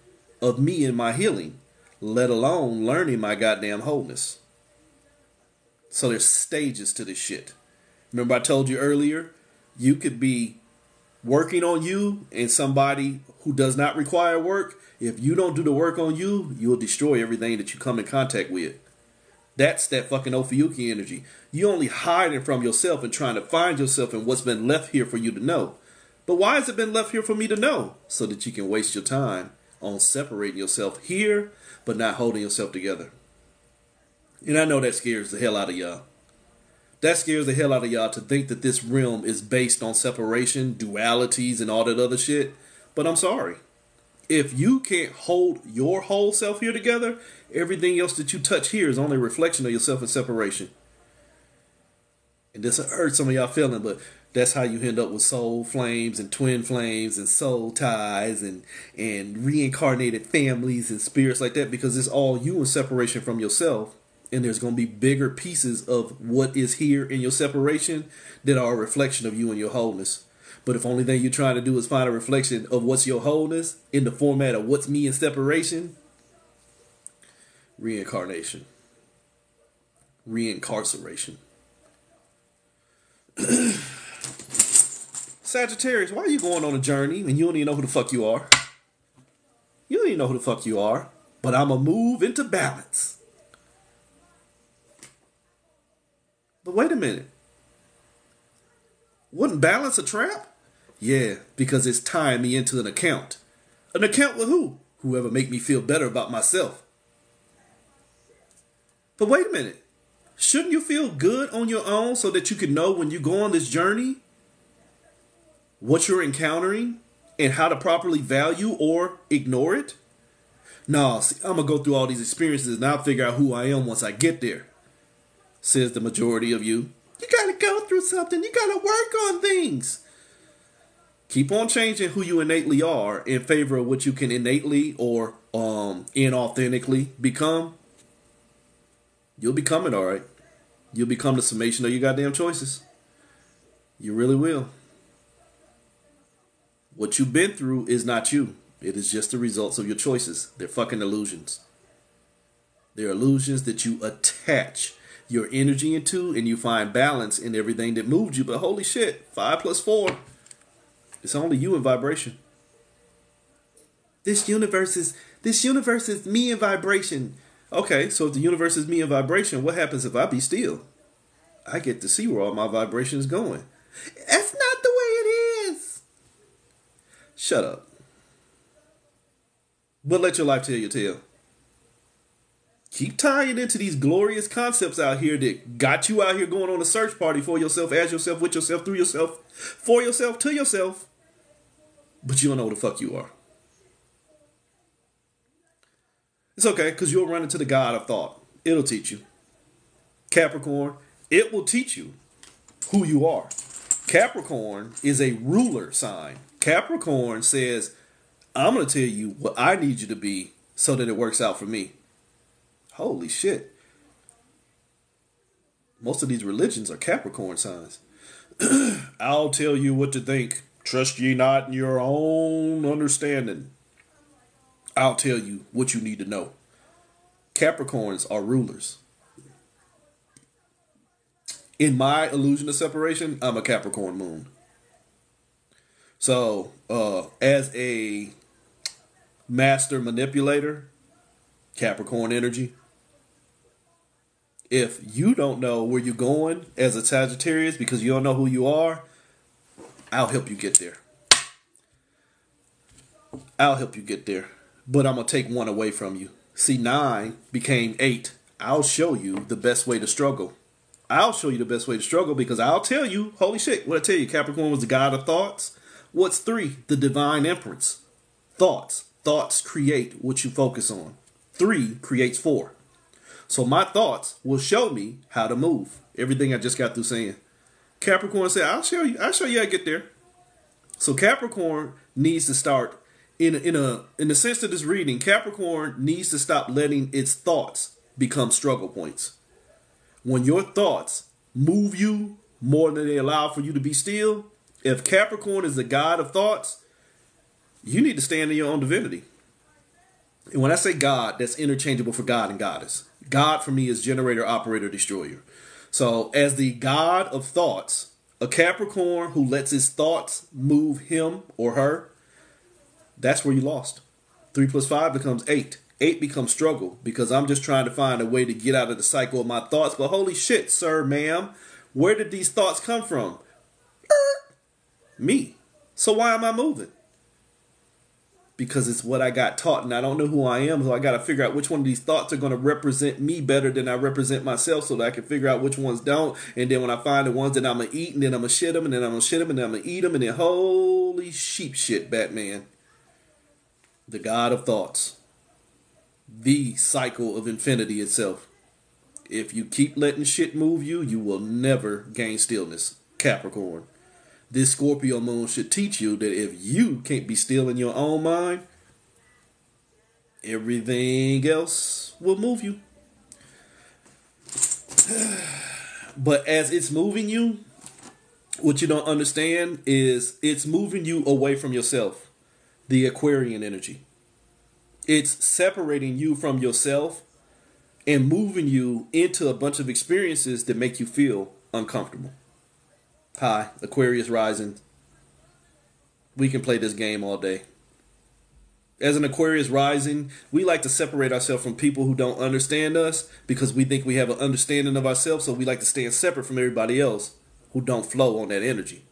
of me and my healing, let alone learning my goddamn wholeness. So there's stages to this shit. Remember I told you earlier, you could be working on you and somebody who does not require work. If you don't do the work on you, you'll destroy everything that you come in contact with. That's that fucking Ophiuchi energy. You only hiding from yourself and trying to find yourself in what's been left here for you to know. But why has it been left here for me to know? So that you can waste your time on separating yourself here, but not holding yourself together. And I know that scares the hell out of y'all. That scares the hell out of y'all to think that this realm is based on separation, dualities, and all that other shit. But I'm sorry. If you can't hold your whole self here together, everything else that you touch here is only a reflection of yourself in separation. And this hurt some of y'all feeling, but that's how you end up with soul flames and twin flames and soul ties and reincarnated families and spirits like that, because it's all you in separation from yourself. And there's going to be bigger pieces of what is here in your separation that are a reflection of you and your wholeness. But if only thing you're trying to do is find a reflection of what's your wholeness in the format of what's me in separation, reincarnation, reincarceration. Sagittarius, why are you going on a journey and you don't even know who the fuck you are? You don't even know who the fuck you are. But I'm going to move into balance. But wait a minute. Wouldn't balance a trap? Yeah, because it's tying me into an account. An account with who? Whoever make me feel better about myself. But wait a minute. Shouldn't you feel good on your own so that you can know when you go on this journey what you're encountering and how to properly value or ignore it? No, see, I'm going to go through all these experiences and I'll figure out who I am once I get there. Says the majority of you. You got to go through something. You got to work on things. Keep on changing who you innately are in favor of what you can innately or inauthentically become. You'll become it, all right. You'll become the summation of your goddamn choices. You really will. What you've been through is not you. It is just the results of your choices. They're fucking illusions. They're illusions that you attach your energy into, and you find balance in everything that moved you. But holy shit, 5 + 4. It's only you in vibration. This universe is me in vibration. Okay, so if the universe is me in vibration, what happens if I be still? I get to see where all my vibration is going. That's not the way it is. Shut up. But let your life tell your tale. Keep tying into these glorious concepts out here that got you out here going on a search party for yourself, as yourself, with yourself, through yourself, for yourself, to yourself. But you don't know who the fuck you are. It's okay, because you'll run into the God of thought. It'll teach you. Capricorn, it will teach you who you are. Capricorn is a ruler sign. Capricorn says, I'm going to tell you what I need you to be so that it works out for me. Holy shit. Most of these religions are Capricorn signs. I'll tell you what to think. Trust ye not in your own understanding. I'll tell you what you need to know. Capricorns are rulers. In my illusion of separation, I'm a Capricorn moon. So, as a master manipulator, Capricorn energy. If you don't know where you're going as a Sagittarius because you don't know who you are, I'll help you get there. I'll help you get there. But I'm going to take one away from you. See, 9 became 8. I'll show you the best way to struggle. I'll show you the best way to struggle because I'll tell you, holy shit, what I tell you, Capricorn was the god of thoughts. What's 3? The divine empress. Thoughts. Thoughts create what you focus on. 3 creates 4. So my thoughts will show me how to move. Everything I just got through saying. Capricorn said, I'll show you how to get there. So Capricorn needs to start in the sense of this reading, Capricorn needs to stop letting its thoughts become struggle points. When your thoughts move you more than they allow for you to be still, if Capricorn is the god of thoughts, you need to stand in your own divinity. And when I say God, that's interchangeable for God and goddess. God for me is generator, operator, destroyer. So as the god of thoughts, a Capricorn who lets his thoughts move him or her, that's where you lost. 3 + 5 becomes 8. 8 becomes struggle because I'm just trying to find a way to get out of the cycle of my thoughts. But holy shit, sir, ma'am, where did these thoughts come from? Me. So why am I moving? Because it's what I got taught and I don't know who I am. So I got to figure out which one of these thoughts are going to represent me better than I represent myself so that I can figure out which ones don't. And then when I find the ones that I'm going to eat, and then I'm going to shit them, and then I'm going to shit them, and then I'm going to eat them, and then holy sheep shit, Batman. The God of thoughts. The cycle of infinity itself. If you keep letting shit move you, you will never gain stillness. Capricorn. This Scorpio moon should teach you that if you can't be still in your own mind, everything else will move you. But as it's moving you, what you don't understand is it's moving you away from yourself. The Aquarian energy. It's separating you from yourself and moving you into a bunch of experiences that make you feel uncomfortable. Hi, Aquarius rising. We can play this game all day. As an Aquarius rising, we like to separate ourselves from people who don't understand us because we think we have an understanding of ourselves, so we like to stand separate from everybody else who don't flow on that energy.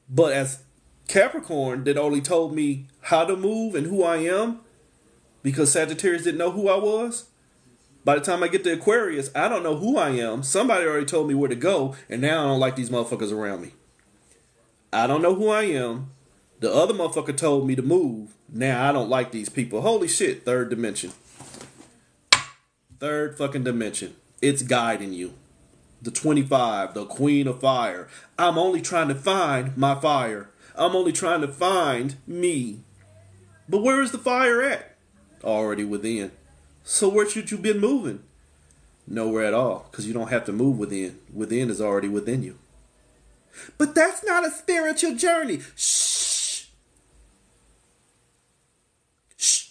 But as Capricorn that only told me how to move and who I am because Sagittarius didn't know who I was, by the time I get to Aquarius, I don't know who I am. Somebody already told me where to go, and now I don't like these motherfuckers around me. I don't know who I am. The other motherfucker told me to move. Now I don't like these people. Holy shit, third dimension. Third fucking dimension. It's guiding you. The 25, the Queen of Fire. I'm only trying to find my fire. I'm only trying to find me. But where is the fire at? Already within. So where should you been moving? Nowhere at all, because you don't have to move within. Within is already within you. But that's not a spiritual journey. Shh. Shh.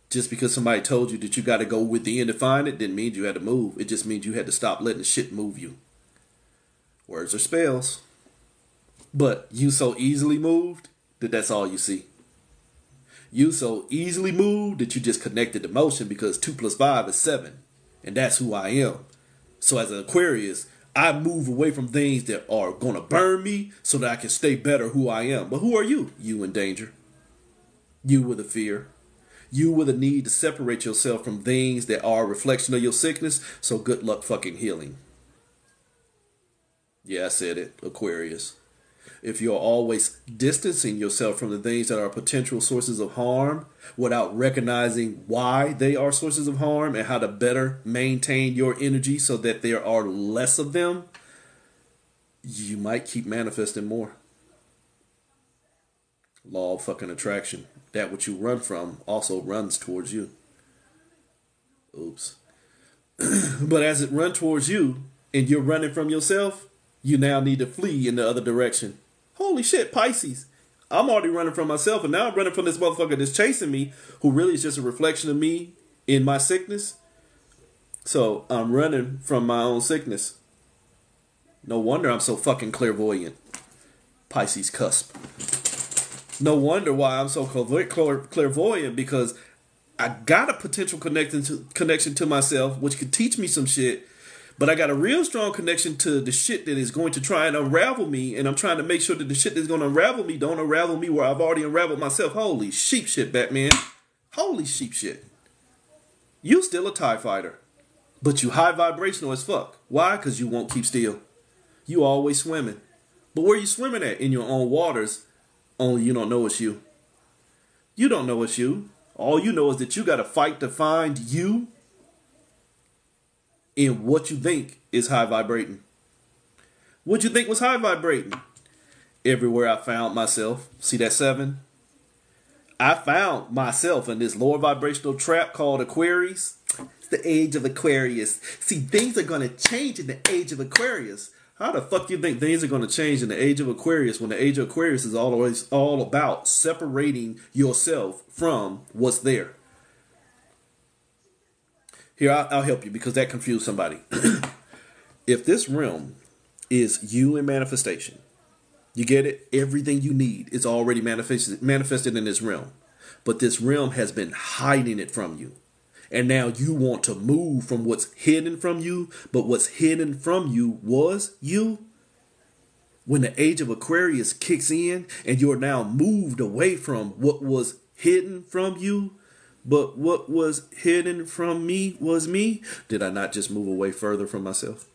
Just because somebody told you that you got to go within to find it didn't mean you had to move. It just means you had to stop letting shit move you. Words are spells. But you so easily moved that that's all you see. You so easily moved that you just connected to motion because 2 + 5 is 7. And that's who I am. So as an Aquarius, I move away from things that are going to burn me so that I can stay better who I am. But who are you? You in danger. You with a fear. You with a need to separate yourself from things that are a reflection of your sickness. So good luck fucking healing. Yeah, I said it. Aquarius. If you're always distancing yourself from the things that are potential sources of harm without recognizing why they are sources of harm and how to better maintain your energy so that there are less of them, you might keep manifesting more. Law of fucking attraction. That which you run from also runs towards you. Oops. But as it runs towards you and you're running from yourself, you now need to flee in the other direction. Holy shit, Pisces. I'm already running from myself, and now I'm running from this motherfucker that's chasing me, who really is just a reflection of me in my sickness. So I'm running from my own sickness. No wonder I'm so fucking clairvoyant. Pisces cusp. No wonder why I'm so clairvoyant, because I got a potential connection to myself, which could teach me some shit. But I got a real strong connection to the shit that is going to try and unravel me. And I'm trying to make sure that the shit that's going to unravel me don't unravel me where I've already unraveled myself. Holy sheep shit, Batman. Holy sheep shit. You still a TIE fighter. But you high vibrational as fuck. Why? Because you won't keep still. You always swimming. But where you swimming at? In your own waters. Only you don't know it's you. You don't know it's you. All you know is that you got to fight to find you in what you think is high vibrating. What you think was high vibrating? Everywhere I found myself. See that 7? I found myself in this lower vibrational trap called Aquarius. It's the age of Aquarius. See, things are going to change in the age of Aquarius. How the fuck do you think things are going to change in the age of Aquarius when the age of Aquarius is always all about separating yourself from what's there? Here, I'll help you because that confused somebody. If this realm is you in manifestation, you get it? Everything you need is already manifested in this realm. but this realm has been hiding it from you. And now you want to move from what's hidden from you, but what's hidden from you was you. When the age of Aquarius kicks in and you're now moved away from what was hidden from you, but what was hidden from me was me, did I not just move away further from myself?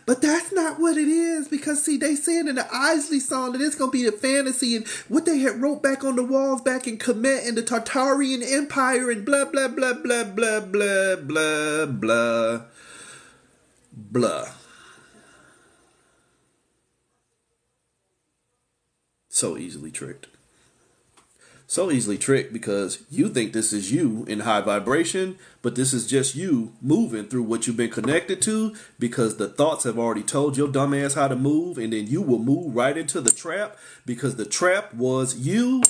But that's not what it is, because see, they said in the Isley song that it's gonna be the fantasy and what they had wrote back on the walls back in Kemet and the Tartarian Empire and blah blah blah blah blah blah blah blah blah. So easily tricked. So easily tricked because you think this is you in high vibration, but this is just you moving through what you've been connected to, because the thoughts have already told your dumb ass how to move, and then you will move right into the trap because the trap was you.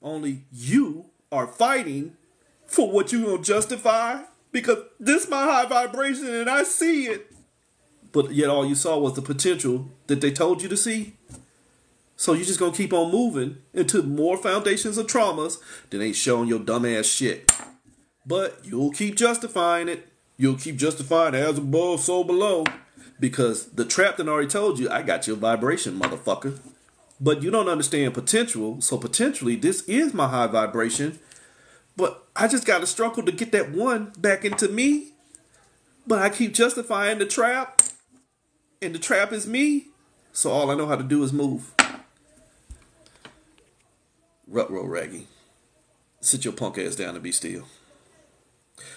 Only you are fighting for what you gonna justify because this my high vibration and I see it. But yet all you saw was the potential that they told you to see. So you just gonna keep on moving into more foundations of traumas that ain't showing your dumb ass shit. But you'll keep justifying it. You'll keep justifying as above, so below. Because the trap that already told you, I got your vibration, motherfucker. But you don't understand potential. So potentially, this is my high vibration. But I just gotta struggle to get that one back into me. But I keep justifying the trap. And the trap is me. So all I know how to do is move. Rutrow Raggy. Sit your punk ass down and be still.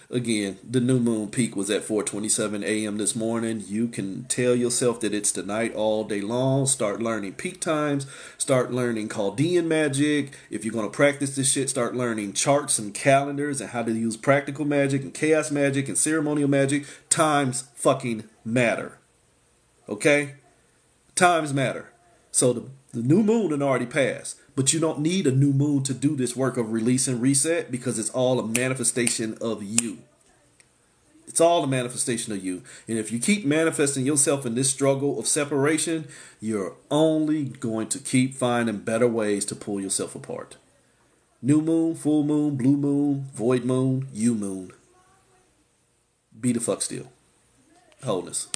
Again, the new moon peak was at 4:27 a.m. this morning. You can tell yourself that it's tonight all day long. Start learning peak times. Start learning Chaldean magic. If you're going to practice this shit, start learning charts and calendars and how to use practical magic and chaos magic and ceremonial magic. Times fucking matter. Okay? Times matter. So the new moon had already passed. But you don't need a new moon to do this work of release and reset, because it's all a manifestation of you. It's all a manifestation of you. And if you keep manifesting yourself in this struggle of separation, you're only going to keep finding better ways to pull yourself apart. New moon, full moon, blue moon, void moon, you moon. Be the fuck still. Wholeness.